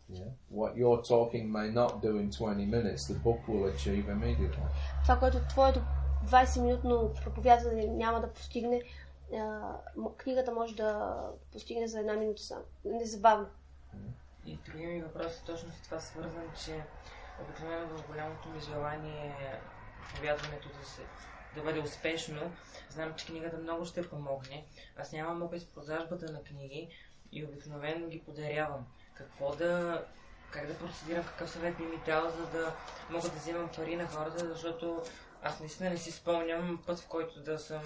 What you're talking may not do in 20 minutes, the book will achieve immediately. Това, което твоето 20-минутно проповядване няма да постигне, книгата може да постигне за 1 минута само. Незабавно. И другия ми въпрос е точно с това свързан, че обикновено в голямото ми желание проповядването да бъде успешно. Знам, че книгата много ще помогне. Аз нямам опит в продажбата на книги и обикновено ги подарявам. Как да процедирам, какъв съвет би ми дал, за да мога да вземам пари на хората, защото аз наистина не си спомням път, в който да съм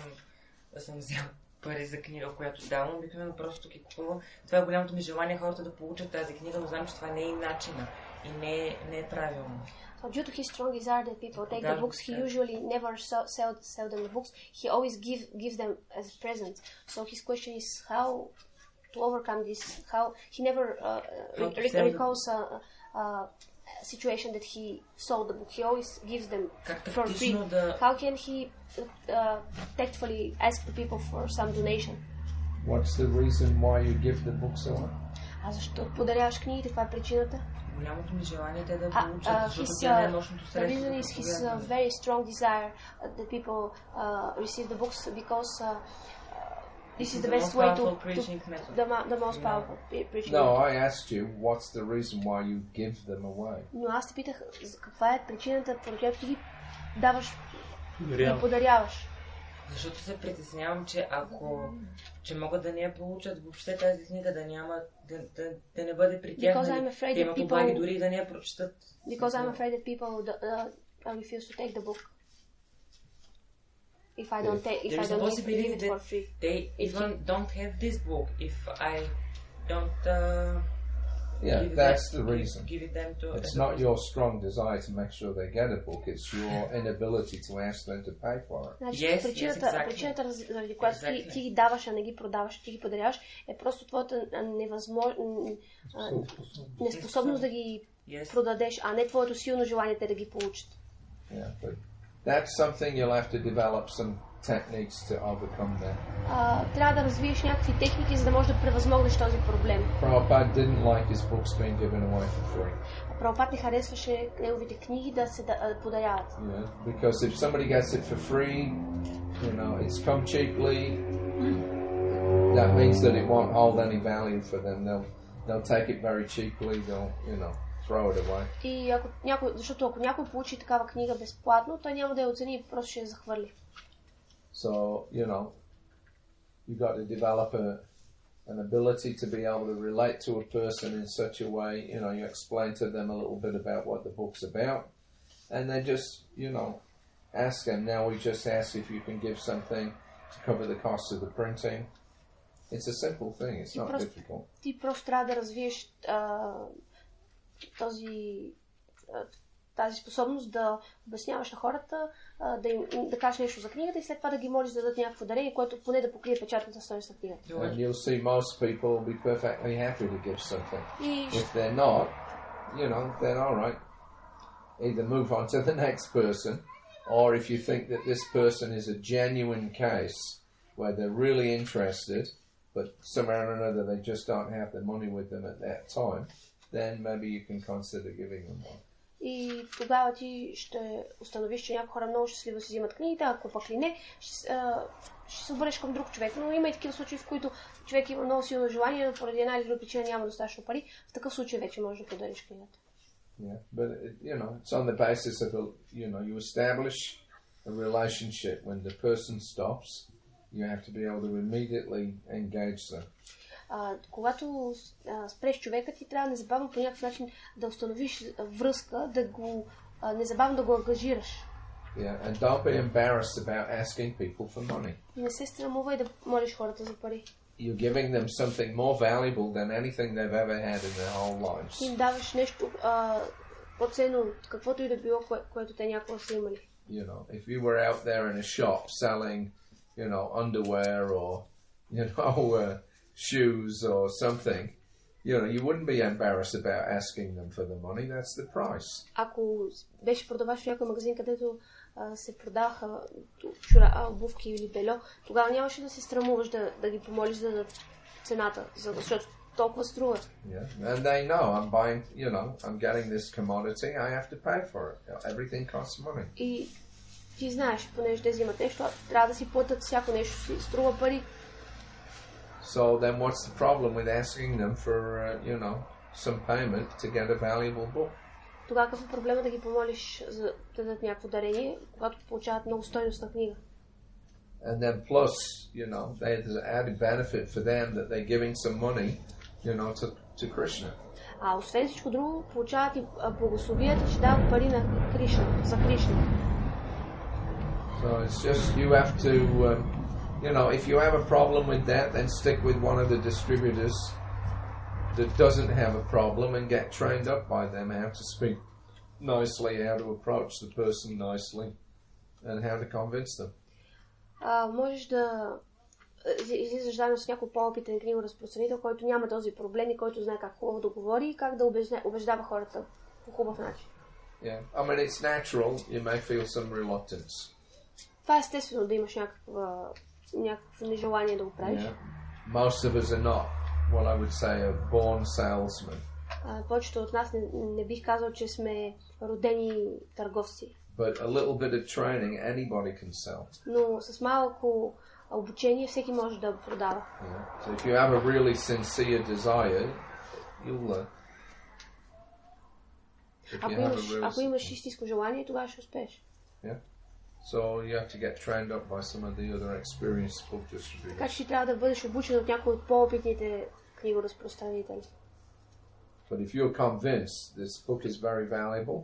взел пари за книга, която давам. Обикновено просто ги купувам. Това е голямото ми желание хората да получат тази книга, но знам, че това не е и начина и не е правилно. So due to his strong desire that people take the books, he usually never sell them the books. He always gives them as a present. So his question is how to overcome this. How he never recalls a situation that he sold the book. He always gives them for free. How can he tactfully ask the people for some donation? What's the reason why you give the books away? А защо подаряваш книгите? Каква е причината? Голямото ми желание те да получат, защото тя не е мощното The средство. reason is his very strong desire that people receive the books because this is the best way to the most powerful preaching. No, I asked you, what's the reason why you give them away? Но аз те питах, каква е причината, поради която ти ги даваш, ги подаряваш. Защото се притеснявам, че могат да не я получат въобще тази книга, да няма, да не бъде при тях, те имат облаги дори да не я прочитат. Because I'm afraid that people refuse to take the book. If I don't give it for free. They even don't have this book if I don't that's the reason. Give it them to it's not your strong desire to make sure they get a book, it's your inability to ask them to pay for it. Значи, причината, заради която ти ги даваш, а не ги продаваш, ти ги подаряваш, е просто твоята неспособност да ги продадеш, а не твоето силно желание те да ги получат. Yeah, but that's something you'll have to develop some techniques to overcome that. Трябва да развиеш някакви техники, за да можеш да превъзмогнеш този проблем. Prabhupada didn't like his books being given away for free. Прабхупад не харесваше неговите книги да се подаряват. Yeah, because if somebody gets it for free, it's come cheaply. That means that it won't hold any value for them. They'll take it very cheaply. They'll, throw it away. И защото ако някой получи такава книга безплатно, той няма да я оцени и просто ще я захвърли. So, you've got to develop an ability to be able to relate to a person in such a way, you explain to them a little bit about what the book's about, and then just, ask them. Now we just ask if you can give something to cover the cost of the printing. It's a simple thing, it's not difficult. Ти просто трябва да развиеш тази способност да обясняваш на хората, да кажеш нещо за книгата и след това да ги молиш да дадат някакво дарение, което поне да покрие печатната стойност на книгата. And you'll see most people will be perfectly happy to give something. If they're not, then all right. Either move on to the next person, or if you think that this person is a genuine case where they're really interested, but somehow or another they just don't have the money with them at that time, then maybe you can consider giving them one. И тогава ти ще установиш, че някои хора много щастливо си взимат книгите, ако пък ли не, ще се обърнеш към друг човек. Но има и такива случаи, в които човек има много силно желание, но поради една или друга причина няма достатъчно пари. В такъв случай вече можеш да подариш книгата. Yeah, but it's on the basis of you establish a relationship. When the person stops, you have to be able to immediately engage them. Когато спреш човека, ти трябва незабавно по някакъв начин да установиш връзка, незабавно да го ангажираш. Yeah, and don't be embarrassed about asking people for money. И не се срамувай да молиш хората за пари. You're giving them something more valuable than anything they've ever had in their whole lives. Им даваш нещо по-ценно от каквото и да било, което те някога са имали. If you were out there in a shop selling, underwear or, shoes or something, you wouldn't be embarrassed about asking them for the money. That's the price. Ако беше продаваш в някой магазин, където се продаваха обувки или бельо, тогава нямаше да се срамуваш да ги помолиш да дадат цената, защото толкова струва. Yeah, and they know I'm buying, I'm getting this commodity, I have to pay for it. Everything costs money. И ти знаеш, понеже те взимат нещо, трябва да си платят всяко нещо, си струва пари. So then what's the problem with asking them for, some payment to get a valuable book? Тогава какъв е проблема да ги помолиш за да дадат някакво дарение, когато получават много стойностна книга? And then plus, there's an added benefit for them that they're giving some money, to Krishna. А освен всичко друго, получават и благословията, че дават пари на Кришна, за Кришна. So it's just, you have to, if you have a problem with that, then stick with one of the distributors that doesn't have a problem and get trained up by them how to speak nicely, how to approach the person nicely, and how to convince them. Можеш да излизаш заедно с някой по-опитен книгоразпространител, който няма този проблем и който знае как хубаво да говори и как да убеждава хората по хубав начин. Yeah, I mean it's natural. You may feel some reluctance. Това е естествено да имаш някакво нежелание да го правиш. Yeah. Most of us are not what I would say a born salesman. Повечето от нас не бих казал, че сме родени търговци. But a little bit of training, anybody can sell. Но с малко обучение всеки може да продава. Yeah. So if you have a really sincere desire, you'll learn. Ако имаш истинско желание, тогава ще успееш. Yeah. So you have to get trained up by some of the other experienced book distributors. Така че трябва да бъдеш обучен от някои от по-опитните книгоразпространители. But if you're convinced this book is very valuable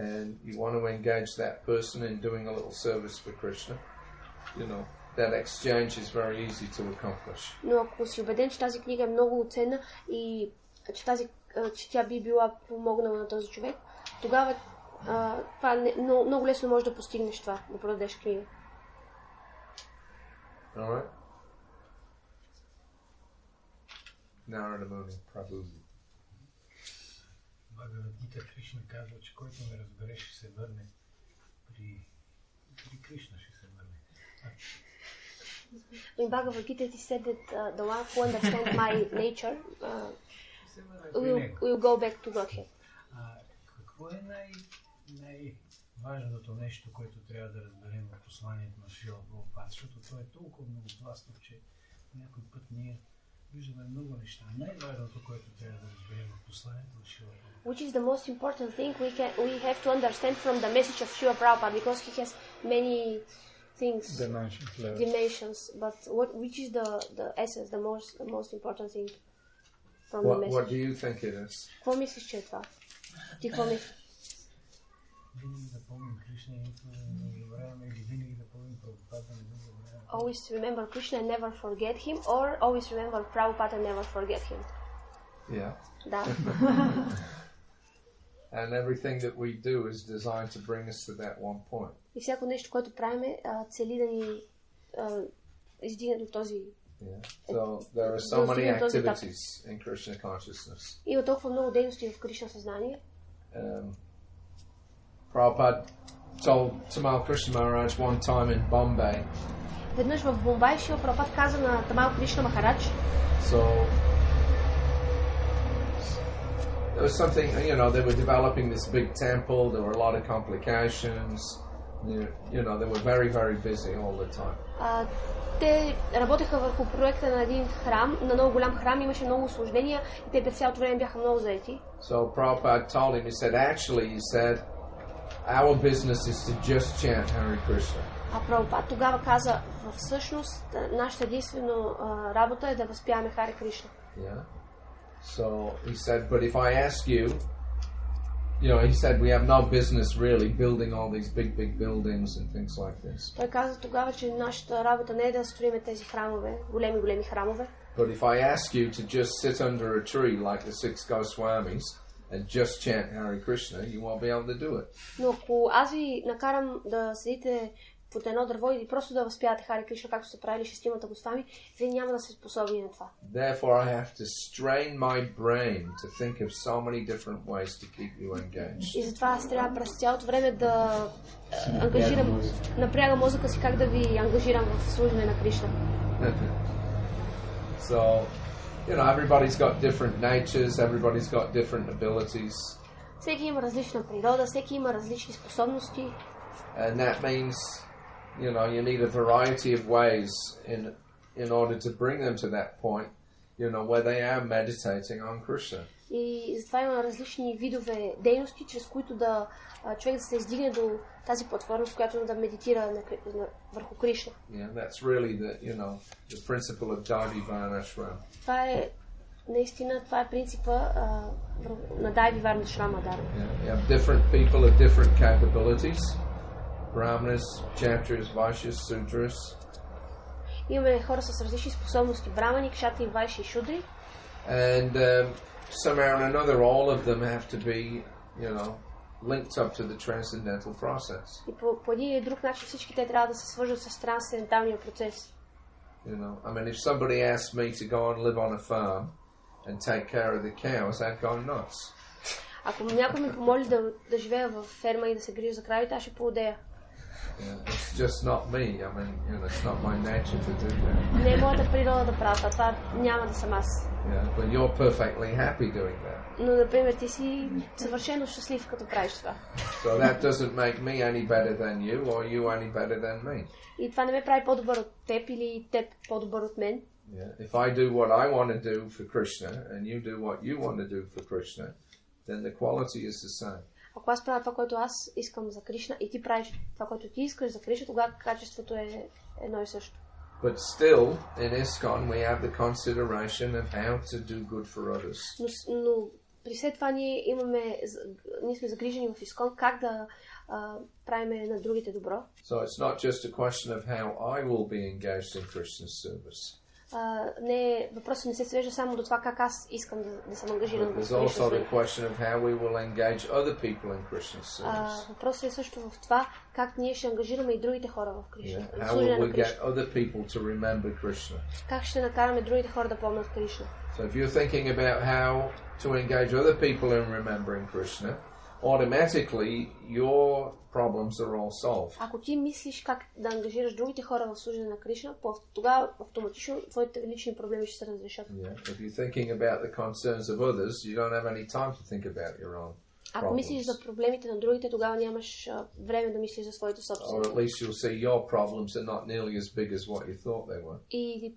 and you want to engage that person in doing a little service for Krishna, you know, that exchange is very easy to accomplish. Но ако си убеден, че тази книга е много ценна и че тя би била помогнала на този човек, тогава това много лесно може да постигнеш това, да продадеш книга. Alright. Narada Muni, Prabhu. Бхагаватгита Кришна казва, че който ме разбере, ще се върне при Кришна ще се върне. In Bhagavad Gita it is said that the one who understands my nature will go back to Godhead. Какво е най-важното нещо, което трябва да разберем в посланието на Шрила Прабхупада? Защото то е толкова много пластов, че някой път ние виждаме много неща. Най-важното, което трябва да разберем в посланието на Шрила Прабхупада. Which is the most important thing we have to understand from the message of Srila Prabhupada, because he has many things, dimensions. But which is the essence, the most important thing from the message? What do you think it is? Какво мислиш, че е това? Ти какво мислиш? Винаги да помним Кришна и никога да не забравяме, или винаги да помним Прабхупада, не да забравяме. Always remember Krishna and never forget him, or always remember Prabhupada and never forget him. Yeah. Да. And everything that we do is designed to bring us to that one point. И всяко нещо, което правим, цели да ни издигне до този. Yeah. So there are so many activities in Krishna consciousness. Има толкова много дейности в Кришна съзнание. Prabhupada told Tamal Krishna Maharaj one time in Bombay. Веднъж в Бомбай Шрила Прабхупада каза на Тамал Кришна Махарадж. So there was something, you know, they were developing this big temple. There were a lot of complications. You know, they were very, very busy all the time. Те работеха върху проекта на един храм, на много голям храм, имаше много усложнения и те през цялото време бяха много заети. So Prabhupada told him, he said, actually, he said, our business is to just chant Hare Krishna. А Прабхупада тогава каза, всъщност нашата единствена работа е да възпяваме Хари Кришна. Yeah. So he said, but if I ask you, you know, he said we have no business really building all these big buildings and things like this. Той каза тогава, че нашата работа не е да строиме тези храмове, големи храмове. But if I ask you to just sit under a tree like the six Goswamis and just chant Hare Krishna, you won't be able to do it. Но ако аз ви накарам да седите под едно дърво и просто да възпявате Хари Кришна, както са правили шестимата Госвами, вие няма да сте способни на това. Therefore I have to strain my brain to think of so many different ways to keep you engaged. И затова аз трябва през цялото време да напрягам мозъка си как да ви ангажирам в служене на Кришна. So, you know, everybody's got different natures, everybody's got different abilities. Всеки има различна природа, всеки има различни способности. And that means, you know, you need a variety of ways in order to bring them to that point, you know, where they are meditating on Krishna. И затова има различни видове дейности, чрез които човек да се издигне до тази платформа, с която да медитира върху Кришна. Yeah, that's really the principle of Daivi Varnashram. Това е наистина, това е принципа на Дайви Варнашрама Дharma. You have different people of different capabilities. Brahmanas, Kshatriyas, Vaishyas, Sudras. Имаме хора с различни способности, брамани, кшатри, вайши и шудри. And somehow or another, all of them have to be, you know, linked up to the transcendental process. И по един или друг начин всички те трябва да се свържат с трансценденталния процес. You know, I mean, if somebody asked me to go and live on a farm and take care of the cows, I'd go nuts. Ако някой ме помоли да живея в ферма и да се грижа за кравите, аз ще поудея. Yeah, it's just not me. I mean, it's not my nature to do that. Не е моята природа да правя това, няма да съм аз. Yeah, but you're perfectly happy doing that. Но, например, ти си съвършено щастлив, като правиш това. So that doesn't make me any better than you, or you any better than me. И това не ме прави по-добър от теб или теб по-добър от мен. Yeah. If I do what I want to do for Krishna, and you do what you want to do for Krishna, then the quality is the same. Ако аз правя това, което аз искам за Кришна, и ти правиш това, което ти искаш за Кришна, тогава качеството е едно и също. But still, in ISKCON, we have the consideration of how to do good for others. Но при след това ние сме загрижени в ISKCON как да правим на другите добро. So it's not just a question of how I will be engaged in Krishna's service. Въпросът не се свежда само до това как аз искам да съм ангажиран в Krishna's service. Въпросът е също в това как ние ще ангажираме и другите хора в Кришна. How will we get other people to remember Krishna? Как ще накараме другите хора да помнят Кришна? So if you're thinking about how to engage other people in remembering Krishna, automatically your problems are all solved. Ако ти мислиш как да ангажираш другите хора в служене на Кришна, тогава автоматично твоите лични проблеми ще се разрешат. Yeah. If you're thinking about the concerns of others, you don't have any time to think about your own. Ако мислиш за проблемите на другите, тогава нямаш време да мислиш за своите собствени. Or at least you'll see your problems are not nearly as big as what you thought they were. И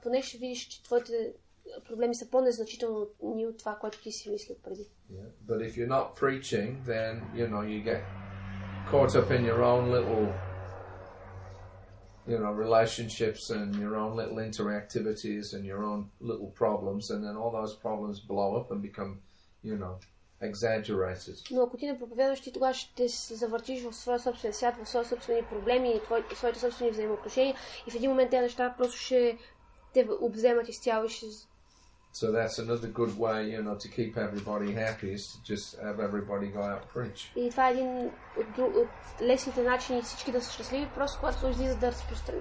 поне ще видиш, че твоите проблеми са по-незначителни от това, което ти си мислил преди. Yeah. But if you're not preaching, then you get caught up in your own little relationships and your own little interactivities and your own little problems, and then all those problems blow up and become, exaggerated. Но ако ти не проповядваш, ти тогава ще се завъртиш в своя собствен свят, в свои собствени проблеми и своите собствени взаимоотношения, и в един момент тези неща просто ще те обземат изцяло и ще... So that's another good way, to keep everybody happy is to just have everybody go out and preach. И това е един от лесните начини всички да са щастливи, просто когато излизат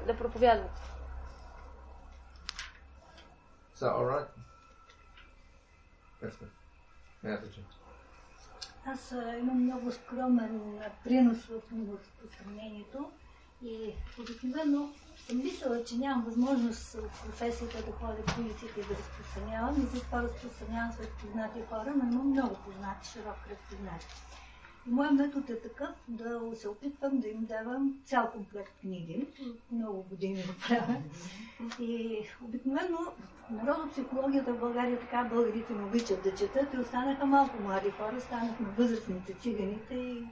да проповядват. Is that all right? Аз имам много скромен принос в разпространението и обикновено съм мислила, че нямам възможност от професията да ходя по улиците и да разпространявам, и затова разпространявам сред познати хора, но имам много познати, широк кръг познати. И моят метод е такъв да се опитвам да им давам цял комплект книги. Много години го правя. И обикновено народопсихологията в България така, българите не обичат да четат и останаха малко млади хора, станахме възрастните, циганите и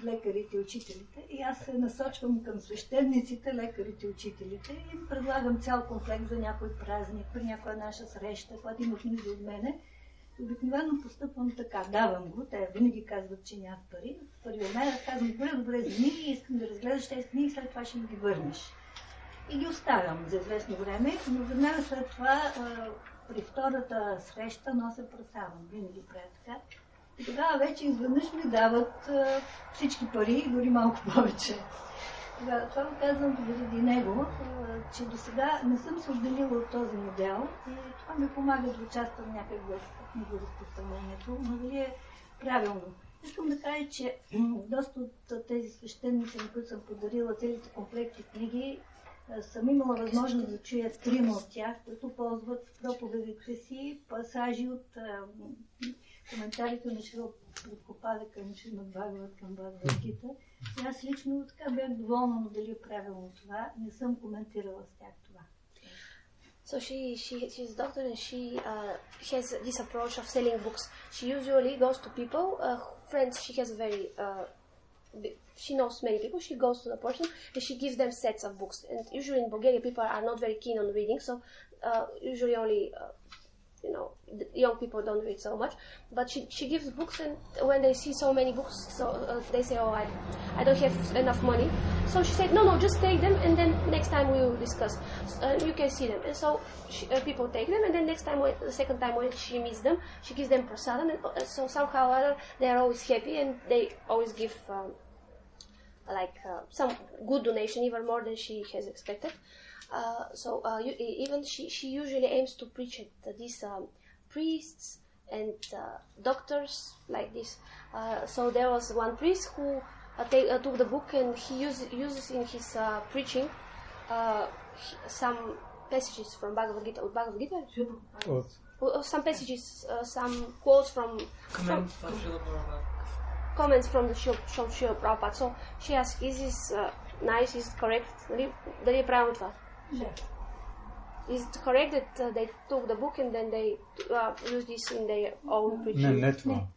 лекарите и учителите. И аз се насочвам към свещениците, лекарите и учителите и им предлагам цял комплект за някой празник, при някоя наша среща, когато имат нужда от мене. Обикновено постъпвам така, давам го, те винаги казват, че нямат пари. Пари от мен, аз казвам, добре, вземи и искам да разгледаш тези книги, след това ще ми ги върнеш. И ги оставям за известно време, но веднага след това при втората среща нося прасавам, винаги правя така. И тогава вече изведнъж ми дават всички пари, дори малко повече. Това го казвам заради него, че до сега не съм се отделила от този модел и това ми помага да участвам някак в книгоразпространението, но дали е правилно. Искам да кажа, че доста от тези свещеници, на които съм подарила целите комплекти книги, съм имала възможност да чуя 3 от тях, които ползват в проповедите си пасажи от коментарите на Шрила Прабхупада към Шрила Бхагаватам. И аз лично така бях доволна, но дали е правилно това, не съм коментирала с тях това. So she's a doctor and she has this approach of selling books. She usually goes to people, friends. She has a very she knows many people. She goes to the person and she gives them sets of books. And usually in Bulgaria, people are not very keen on reading, so usually only the young people don't read so much. But she gives books, and when they see so many books, so they say, "Oh, I don't have enough money." So she said, "No, just take them, and then next time we will discuss. You can see them." And so people take them, and then next time, the second time when she meets them, she gives them prasadam, and so somehow or other they are always happy, and they always give some good donation, even more than she has expected. Even she usually aims to preach at these priests and doctors like this. So there was one priest who took the book and he uses in his preaching some passages from Bhagavad Gita. Bhagavad Gita? Some passages, some quotes from comments from Srila Prabhupada. So she asked, is this nice, is it correct? Дали е правилно това? Is it correct that they took the book and then they use this in their own preaching?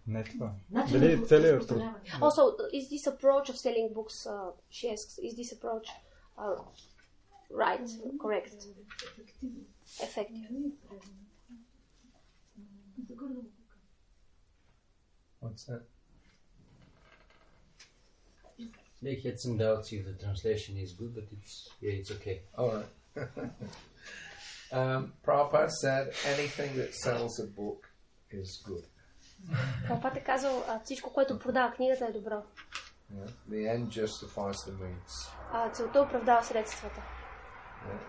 Не това. Дали е целият труд? Also, is this approach of selling books, she asks, is this approach right, correct, effective? What's that? They had some doubts if the translation is good, but it's okay. All right. Prabhupada said anything that sells a book is good. Прабхупада е казал, всичко, което продава книгата е добро. The end justifies the means. Целта оправдава средствата.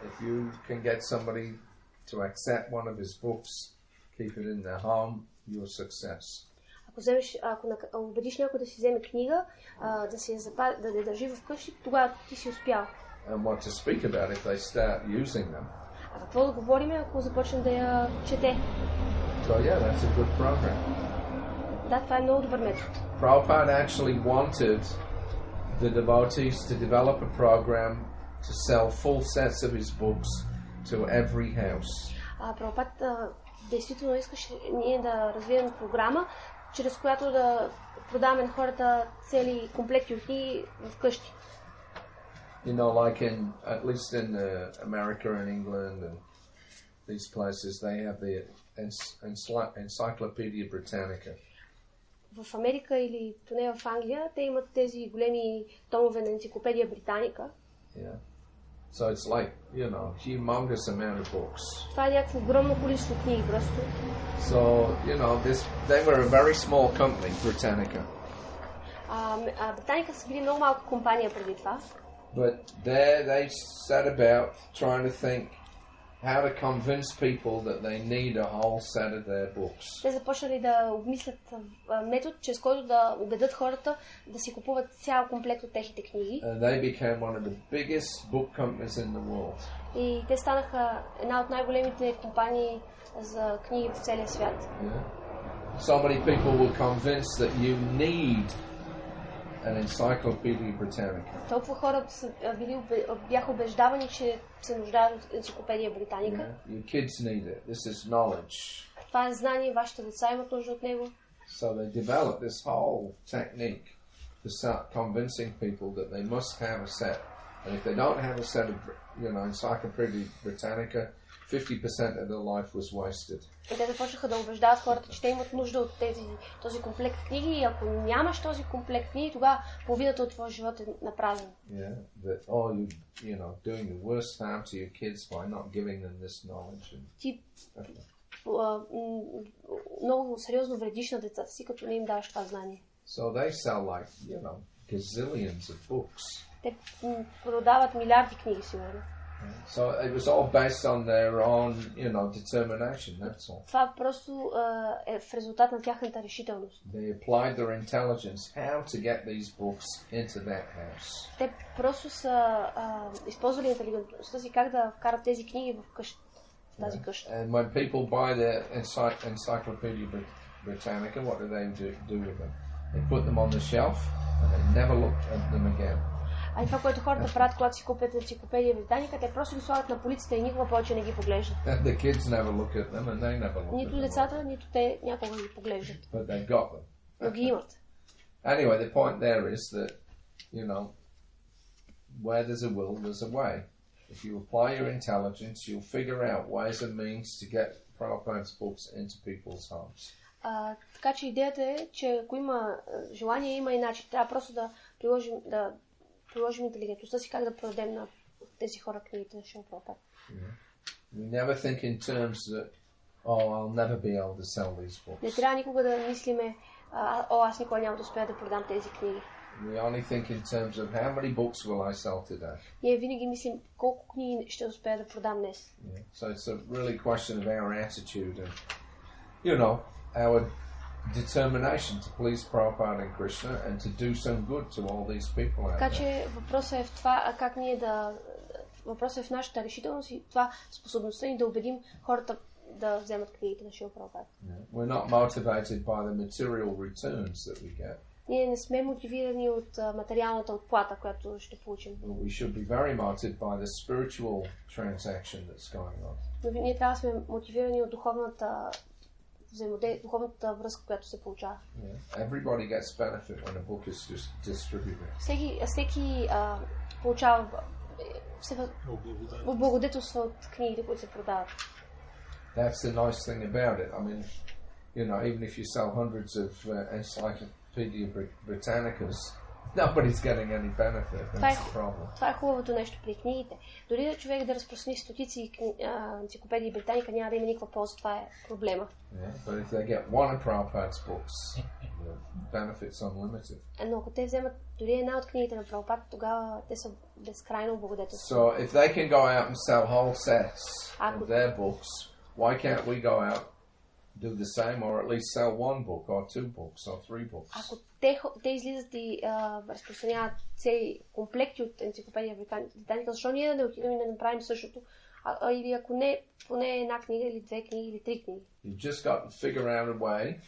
If you can get somebody to accept one of his books, keep it in their home, you're a success. Ако убедиш някой да си вземе книга, да я държи вкъщи, тогава ти си успял. And what to speak about if they start using them. А какво да говорим, ако започне да я чете? So yeah, that's a good program. Да, това е много добър метод. Prabhupada actually wanted the devotees to develop a program to sell full sets of his books to every house. Прабхупада действително искаше ние да развием програма, чрез която да продаваме на хората цели комплекти от книги вкъщи. You know, like at least in America and England and these places, they have the Encyclopedia Britannica. В Америка или поне в Англия, те имат тези големи томове на енциклопедия Британика. Yeah. So it's like, you know, humongous amount of books. Това е някакво огромно количество книги просто. So, you know, they were a very small company, Britannica. Британика са били много малка компания преди това. But there they set about trying to think how to convince people that they need a whole set of their books. Те започнали да обмислят метод, чрез който да убедят хората да си купуват цял комплект от техните книги. And they became one of the biggest book companies in the world. И те станаха една от най-големите компании за книги по целия свят. Yeah. So many people were convinced that you need an Encyclopedia Britannica. Толкова хора бяха убеждавани, че се нуждаят от енциклопедия Британика. Yeah. Your kids need it. This is knowledge. Това е знание, вашите деца имат нужда от него. So they developed this whole technique to start convincing people that they must have a set. And if they don't have a set of, you know, Encyclopedia Britannica, 50% of their life was wasted. И те започнаха да убеждават хората, че те имат нужда от този комплект книги и ако нямаш този комплект книги, тогава половината от твоя живот е напразен. Yeah, that you know, doing the worst harm to your kids by not giving them this knowledge. Ти много сериозно вредиш на децата си, като не им даваш това знание. So they sell like, you know, gazillions of books. Те продават милиарди книги, сигурно. So it was all based on their own, you know, determination, that's all. Това просто е в резултат на тяхната решителност. They applied their intelligence how to get these books into that house. Те просто са използвали интелигентността си как да вкарат тези книги в къща, в тази къща. And when people buy the Encyclopedia Britannica, what do they do with them? They put them on the shelf and they never look at them again. А това, което хората правят, когато си купят енциклопедия Британика, те просто ги слагат на полицата и никога повече не ги поглеждат. The kids never look at them and they never look at them. Нито децата, нито те някога ги поглеждат. But they got them. Но ги имат. Anyway, the point there is that, you know, where there's a will, there's a way. If you apply your intelligence, you'll figure out ways and means to get Prabhupada's books into people's homes. Така че идеята е, че ако има желание, има и начин. Трябва просто да приложим интелигентността си как да продадем на тези хора книгите на Шрила Прабхупада. We never think in terms that, I'll never be able to sell these books. Не трябва никога да мислиме, аз никога няма да успея да продам тези книги. We only think in terms of how many books will I sell today. Ние винаги мислим колко книги ще успея да продам днес. So it's a really question of our attitude and, you know, our determination to please Prabhupada and Krishna and to do some good to all these people out Така there. че въпросът е в това, как ние въпросът е в нашата решителност и това способността ни да убедим хората да вземат книгите на Шрила Прабхупада. We're not motivated by the material returns that we get. Ние не сме мотивирани от материалната отплата, която ще получим. We should be very motivated by the spiritual transaction that's going on. Но ние трябва да сме мотивирани от духовната връзка, която се получава. Everybody gets benefit when a book is just distributed. Всеки получава благодетелство от книгите, които се продават. That's the nice thing about it. I mean, you know, even if you sell hundreds of Encyclopedia Britannicas, nobody's getting any benefit. That's the problem. Това е хубавото нещо при книгите. Дори да човек да разпространи стотици енциклопедии Британика, няма да има никаква полза. Това е проблема. But if they get one of Prabhupada's books, the benefit's unlimited. Но ако те вземат дори една от книгите на Прабхупада, тогава те са безкрайно благодетелство. So if they can go out and sell whole sets of their books, why can't we go out, do the same, or at least sell one book, or two books, or three books? Ако те излизат и разпространяват цели комплекти от енциклопедия Британика, защо ние да не отидем и да направим същото? Или ако не, поне една книга, или две книги, или три книги. You've just got to figure out a way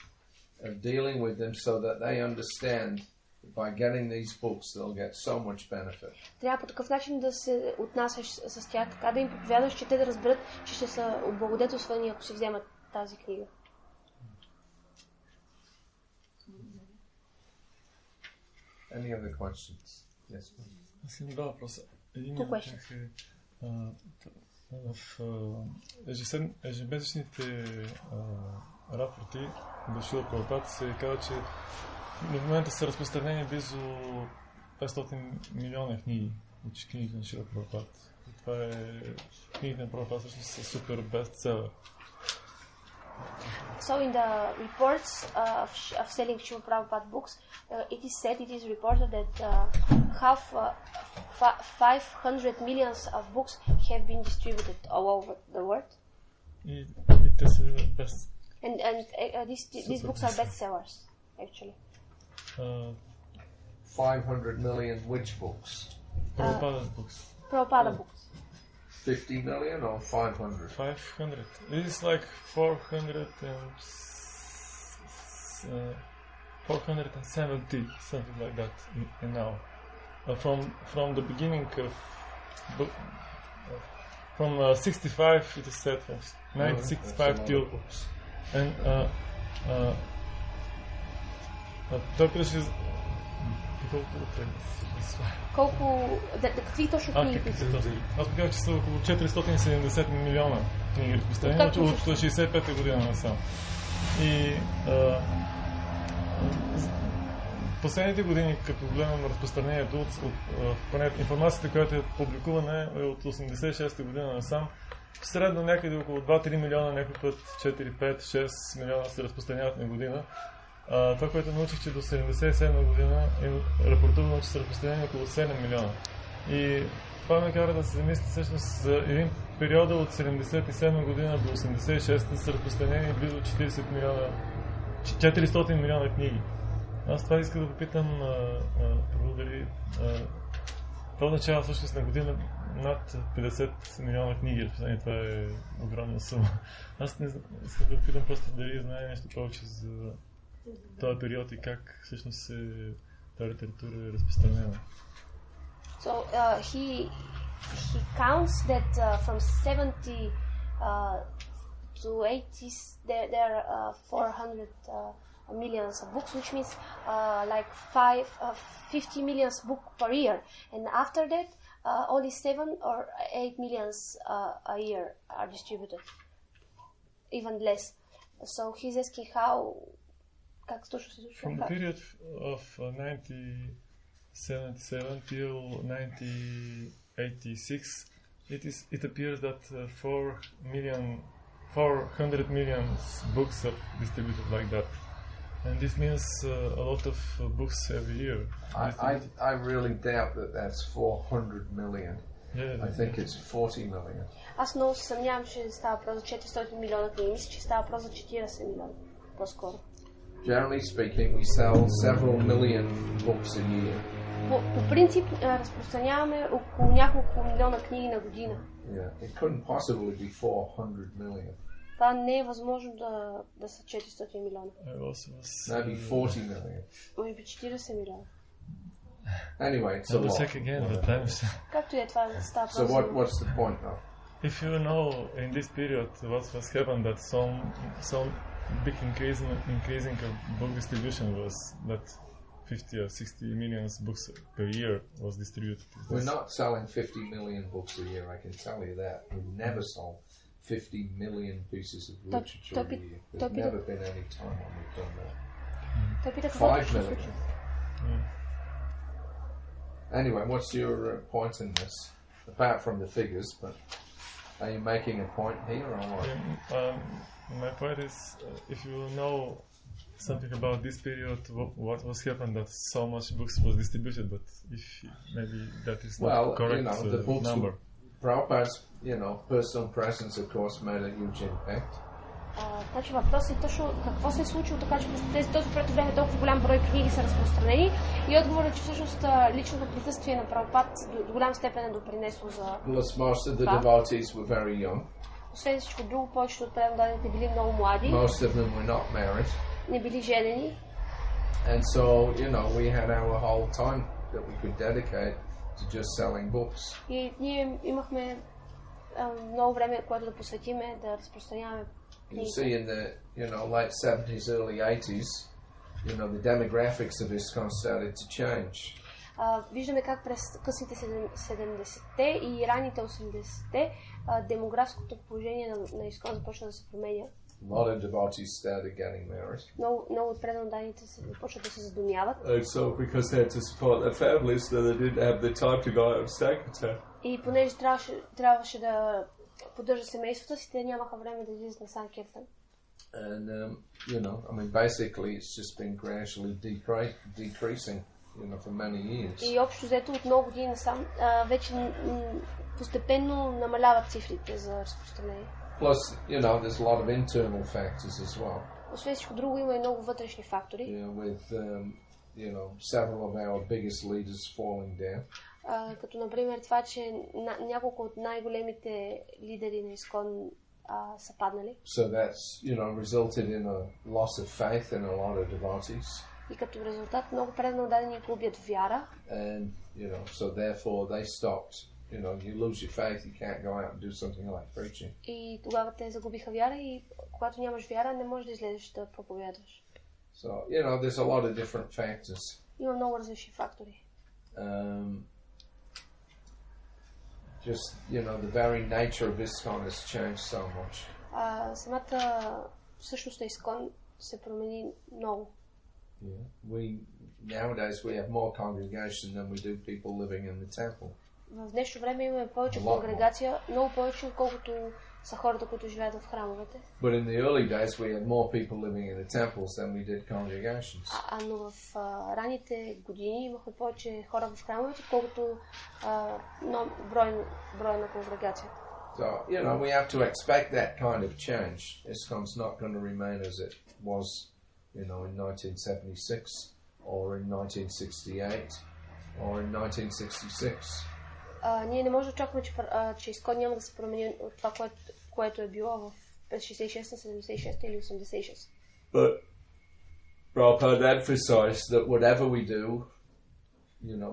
of dealing with them so that they understand that by getting these books they'll get so much benefit. Трябва по такъв начин да се отнасяш с тях, така да им проповядваш, че те да разберат, че ще са облагодетелствани, ако си вземат тази книга. Any other questions? Yes, please. Аз имам два въпроса. Един от тях е в ежемесечните рапорти до Шрила Прабхупада се казва, че в момента са разпространени близо 500 милиона книги от книгите на Шрила Прабхупада. Това е книгите на Прабхупада всъщност са супер бестселър. So in the reports of selling Srila Prabhupada books, it is reported that 500 millions of books have been distributed all over the world. И те са best. And these books are bestsellers, actually. 500 million which books? Prabhupada books. Prabhupada books. 50 million or 500? 500. It is like 470, something like that now. From the beginning of from 65, it is said from 1965 till and Какви точно книги? Аз казах, че са около 470 милиона книги разпространени от 65-та година насам. И последните години, като гледам разпространението, поне информацията, която е публикувана е от 86-та година насам, средно някъде около 2-3 милиона, някой път 4-5-6 милиона се разпространяват на година. Това, което научих, че до 77 година е рапортувано, че са разпространени около 7 милиона. И това ме кара да се замисли всъщност за един период от 77 година до 86 са разпространени близо 40 милиона, 400 милиона книги. Аз това иска да попитам дали това означава всъщност на година над 50 милиона книги разпространени. Това е огромна сума. Аз не искам да попитам просто дали знае нещо повече за този период и как всъщност тази литература е разпространена. So he counts that from 70 to 80s there are 400 millions of books, which means like 50 millions book per year, and after that only 7 or 8 millions a year are distributed, even less. So he's asking how. From the period of 1977 till 1986, it appears that 400 million books are distributed like that, and this means a lot of books every year. I really doubt that that's 400 million. Yeah, I think it's 40 million. Аз много се съмнявам, че става въпрос за 400 милиона книги. Мисля, че става въпрос за 40 милиона по-скоро. Generally speaking, we sell several million books a year. По принцип разпространяваме около няколко милиона книги на година. Yeah, it couldn't possibly be 400 million. Това не е възможно да са 400 милиона. Maybe 40 million. Може би 40 милиона. Anyway, it's a lot. Check again the times. Както и е това става So what's the point now? If you know in this period what has happened, that some big increasing of book distribution was that 50 or 60 million books per year was distributed. We're not selling 50 million books a year, I can tell you that. We've never sold 50 million pieces of literature a year. There's never been any time when we've done that. 5 million. Anyway, what's your point in this? Apart from the figures, but are you making a point here or what? My point is, if you know something about this period, what was happened, that so much books was distributed, but if maybe that is not correct the books number. Prabhupada's, personal presence, of course, made a huge impact. Значи въпросът е точно какво се е случило така, че през този период време толкова голям брой книги са разпространени и отговорът е, че всъщност личното присъствие на Прабхупад до голям степен е допринесло за това. Освен всичко друго, повечето от преданните били много млади. Most of them were not married. Не били женени. And so, we had our whole time that we could dedicate to just selling books. И ние имахме много време, което да посветиме да разпространяваме. You see in the late 70s, early 80s, the demographics of ISKCON started to change. Виждаме как през късните 70-те и ранните 80-те демографското положение на ISKCON започна да се променя. A lot of devotees started getting married. Много от преданните започват да се задумяват. And so because they had to support their families, so they didn't have the time to go out on Sankirtan. И понеже трябваше да поддържат семействата си, те нямаха време да излизат на Санкиртан. And basically it's just been gradually decreasing, for many years. И общо взето от много години насам вече постепенно намаляват цифрите за разпространение. Plus, there's a lot of internal factors as well. Освен всичко друго има и много вътрешни фактори. With several of our biggest leaders falling down. Като например това, че няколко от най-големите лидери на ISKCON са паднали. So that's, resulted in a loss of faith in a lot of devotees. И като резултат много преданно дадени губят вяра. And, so therefore they stopped. You lose your faith, you can't go out and do something like preaching. И тогава те загубиха вяра и когато нямаш вяра, не можеш да излезеш да проповядваш. So, there's a lot of different factors. Има много различни фактори. Just, the very nature of ISKCON has changed so much. Самата същност на ISKCON се промени много. Nowadays we have more congregation than we do people living in the temple. В днешно време имаме повече конгрегация, много повече, отколкото са хората, които живеят в храмовете. But in the early days we had more people living in the temples than we did congregations. Но в ранните години имахме повече хора в храмовете, отколкото брой на конгрегацията. So, we have to expect that kind of change. ISKCON's not going to remain as it was, in 1976 or in 1968 or in 1966. Ние не можем да очакваме, че ISKCON няма да се промени от това, което е било през 66, 76 или 86. But Prabhupada emphasized that whatever we do,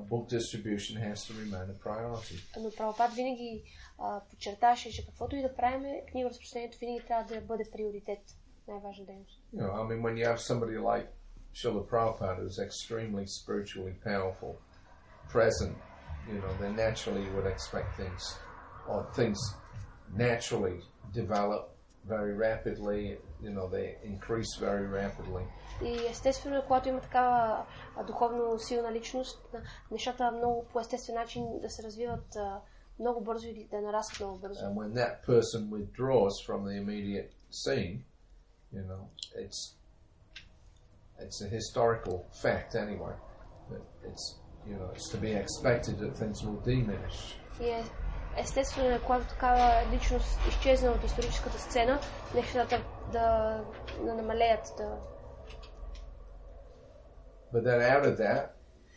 book distribution has to remain a priority. Но Прабхупад винаги подчертаваше, че каквото и да правим, книgoразпространението винаги трябва да бъде приоритет, най-важна дейност. When you have somebody like Srila Prabhupada who's extremely spiritually powerful, present, they naturally would expect things naturally develop very rapidly, they increase very rapidly. И естествено, когато има такава духовно силна личност, нещата много по естествен начин да се развиват много бързо и да нарастват много бързо. And when that person withdraws from the immediate scene, it's a historical fact anyway. It's to be expected that things will diminish. И естествено, когато такава личност изчезне от историческата сцена, нещата да намалеят, But then out of that,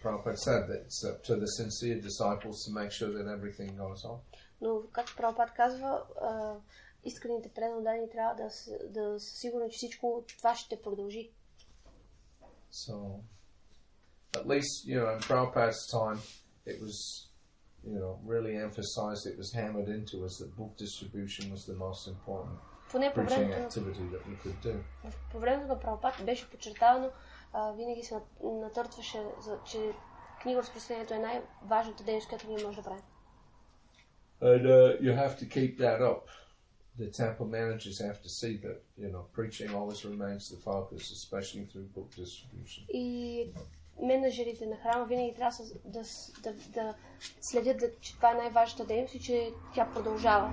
Prabhupada said that it's up to the sincere disciples to make sure that everything goes on. Но, както Прабхупад казва, искрените преданодани трябва да са сигурни, че всичко това ще продължи. So, at least, in Prabhupada's time, it was, really emphasized, it was hammered into us that book distribution was the most important preaching activity that we could do. По времето на Прабхупад беше подчертавано, винаги се натъртваше, че книгоразпространението е най-важната дейност, която ние можем да правим. And you have to keep that up. The temple managers have to see that, preaching always remains the focus, especially through book distribution. И менеджерите на храма винаги трябва да следят, че това е най-важната дейност и че тя продължава.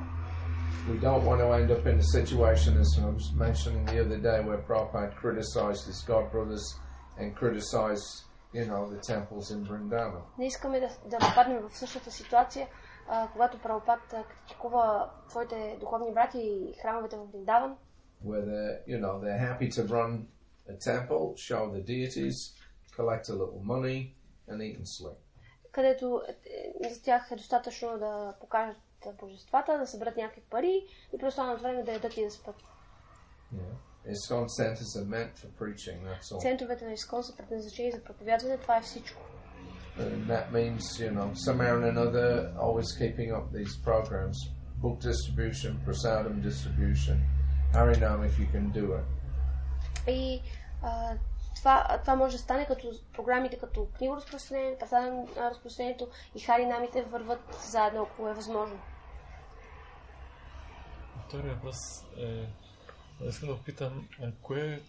We don't want to end up in a situation, as I was mentioning the other day, where Prabhupada criticized his godbrothers and criticized, the temples in Vrindavan. Не искаме да попаднем в същата ситуация, когато Прабхупад критикува своите духовни брати и храмовете в Вриндаван. Where they're happy to run a temple, show the deities, collect a little money, and eat and sleep. Където за тях е достатъчно да покажат божествата, да съберат някакви пари и през останалото време да ядат и да спят. ISKCON centers are meant for preaching, that's all. Центровете на ISKCON са предназначени за проповядване, това е всичко. And that means, somehow or another, always keeping up these programs, book distribution, prasadam distribution, harinam if you can do it. И това може да стане като програмите като книгоразпространение, праsadam разпространението и харинамите върват заедно, ако е възможно. Втория въпрос е, искам да попитам, кое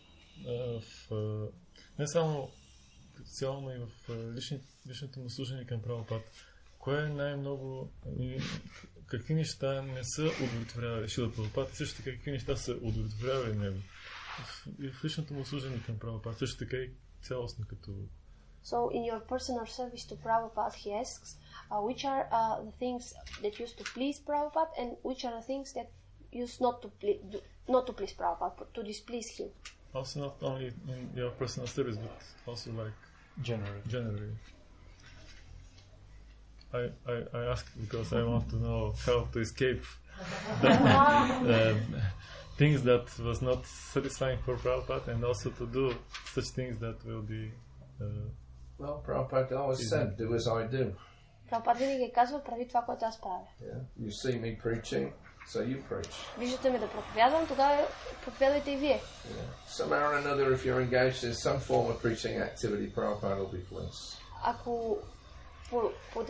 не само специално и в личното му служение към Прабхупад, кое е най-много, какви неща не са удовлетворявали Шрила Прабхупад и също така какви неща са удовлетворявали него и в личното му служение към Прабхупад, също така и цялостно като... So in your personal service to Prabhupada, he asks, which are the things that used to please Prabhupada and which are the things that used not to please Prabhupada, but to displease him. Also not only in your personal service, but also like generally. I ask because I want to know how to escape things that was not satisfying for Prabhupada and also to do such things that will be well, Prabhupada always said, do as I do. Прабхупад винаги казва, прави това, което аз правя. You see me preaching, so you preach. Виждате ме да проповядвам, тогава проповядвайте и вие. Somehow or another, if you're engaged in some form of preaching activity, Prabhupada will be pleased. Ако по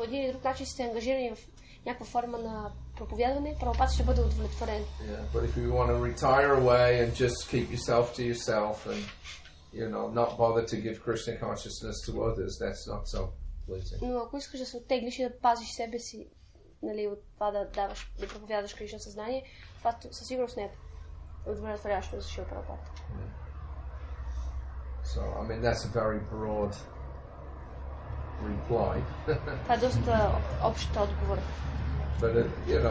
един или друг начин сте ангажирани в някаква форма на проповядване, Прабхупад ще бъде удовлетворен. But if you want to retire away and just keep yourself to yourself and not bother to give Krishna consciousness to others, that's not so pleasing. Но ако искаш да се оттеглиш и да пазиш себе си, от това да проповядаш Кришна съзнание, това със сигурност не е удовлетворящо за Шрила Прабхупад. So, that's a very broad reply. Това е доста общ отговор. But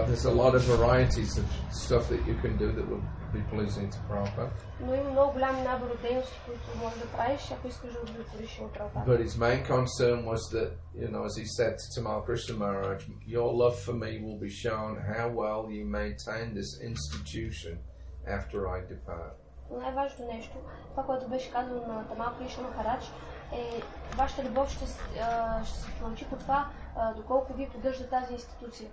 there's a lot of varieties of stuff that you can do that will be pleasing to Prabhupada. Но има много голям набор от дейности, които можеш да правиш, ако искаш да удовлетвориш Шрила Прабхупад. But his main concern was that, as he said to Tamal Krishna Maharaj, your love for me will be shown how well you maintain this institution after I depart. Най-важното нещо, това, което беше казано на Тамал Кришна Махарадж, е вашата любов ще се проличи по това, доколко вие поддържате тази институция.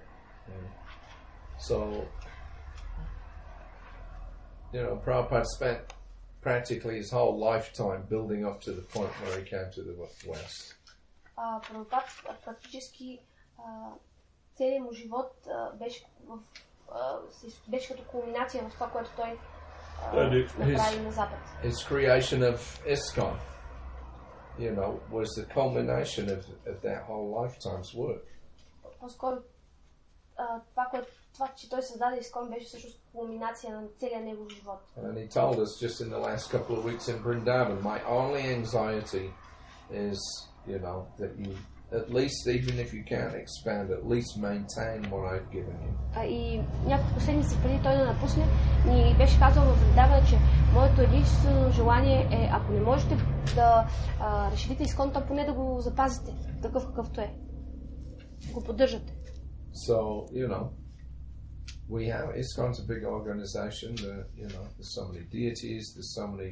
So, Prabhupada spent practically his whole lifetime building up to the point where he came to the West. Прабхупад практически целият му живот беше като кулминация в това, което той направи на Запад. His creation of ISKCON, was the culmination of that whole lifetime's work. По-скоро това, че той създаде ISKCON, беше всъщност кулминация на целия негов живот. And he told us just in the last couple of weeks in Vrindavan, my only anxiety is, that you at least, even if you can't expand, at least maintain what I've given you. И няколко седмици преди той да напусне, ни беше казал в Вриндавана, че моето единствено желание е, ако не можете да разширите Искон, то поне да го запазите, такъв какъвто е. Го поддържате. So, we have, ISKCON's a big organization, there's so many deities, there's so many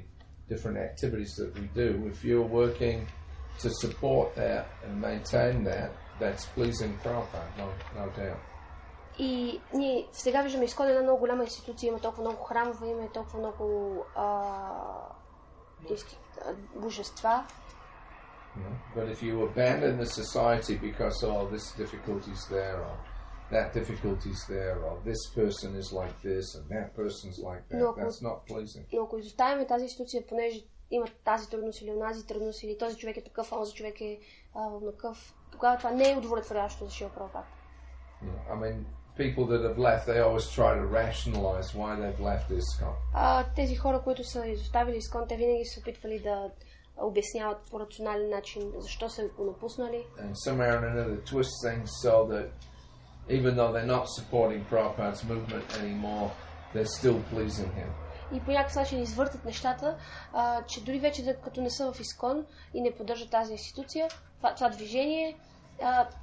different activities that we do. If you're working to support that and maintain that, that's pleasing Prabhupada, no doubt. И ние сега виждаме Искон една много голяма институция, има толкова много храмове, има толкова много божества. But if you abandon the society because this difficulty's there, or that difficulty's there, or this person is like this and that person's like that, that's not pleasing. Но ако изоставяме тази институция, понеже има тази трудност или онази трудност, или този човек е такъв, а този човек е накъв, тогава това не е удовлетворящо за Шрила Прабхупада. I mean, people that have left, they always try to rationalize why they've left ISKCON. Тези хора, които са изоставили Искон, те винаги са опитвали да обясняват по рационален начин защо са го напуснали. And somehow or another they twist things so that even though they're not supporting Prabhupada's movement anymore, they're still pleasing him. И по някакъв начин извъртат нещата, че дори вече като не са в Искон и не поддържат тази институция, това движение,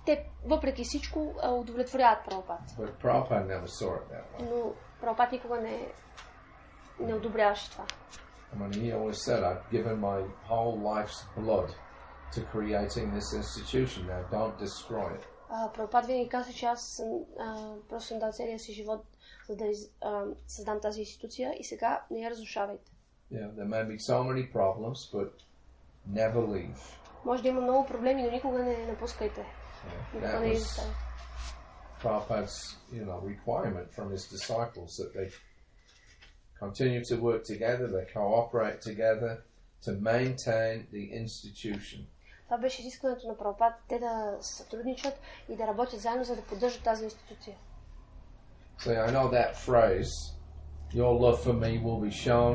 те въпреки всичко удовлетворяват Прабхупада. Но Прабхупада никога не одобряваше това. I mean, he always said, I've given my whole life's blood to creating this institution. Now, don't destroy it. Прабхупада винаги казва, че аз просто съм дал целия си живот, за да създам тази институция и сега не я разрушавайте. Yeah, there may be so many problems, but never leave. Може да има много проблеми, но никога не напускайте. That was Prabhupada's, requirement from his disciples that they continue to work together, they cooperate together to maintain the institution. Това беше изискването на Прабхупада, те да сътрудничат и да работят заедно, за да поддържат тази институция. So I know that phrase, your love for me will be shown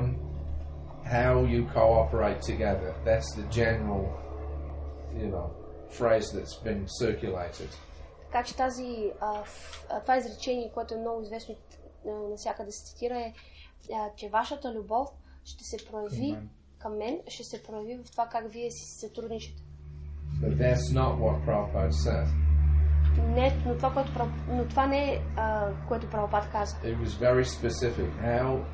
how you cooperate together. That's the general, phrase that's been circulated. Така че това изречение, което е много известно навсякъде се цитира, е, че вашата любов ще се прояви към мен, ще се прояви в това как вие си сътрудничите. But that's not what Prabhupada said. Не, но това не е което Прабхупада каза. It was very specific how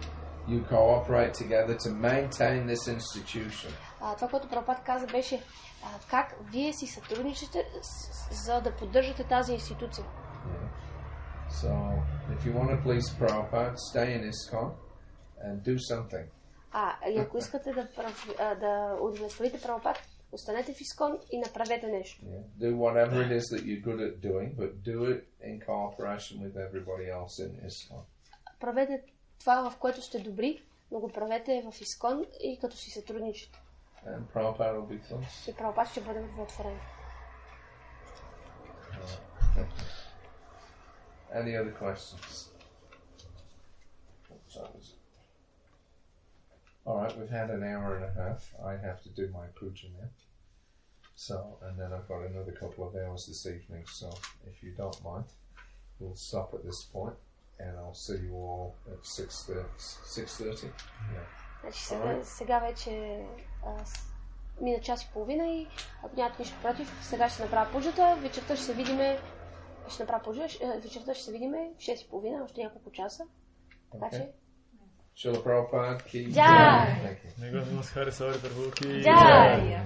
you cooperate together to maintain this institution. Това, което Прабхупада каза, беше как вие си сътрудничите, за да поддържате тази институция. Yeah. So, if you want to please Prabhupada, stay in ISKCON and do something. И ако искате да удовлетворите Прабхупада, останете в Искон и направете нещо. Yeah. Do whatever it is that you're good at doing, but do it in cooperation with everybody else in ISKCON. Правете това, в което сте добри, но го правете в Искон и като си сътрудничите. And Prabhupada will be pleased. И Прабхупада ще бъде удовлетворен. Any other questions? All right, we've had an hour and a half. I have to do my puja now. So, and then I've got another couple of hours this evening. So, if you don't mind, we'll stop at this point, and I'll see you all at 6:30. Yeah. Значи сега вече мина час и половина и ако нямате нищо против, сега ще направя пуджата. Вечерта ще се видиме. Вечерта ще се видиме в 6:30, още няколко часа. Така че. Шрила Прабхупада ки джай! Него Хари Саури Прабху ки джай!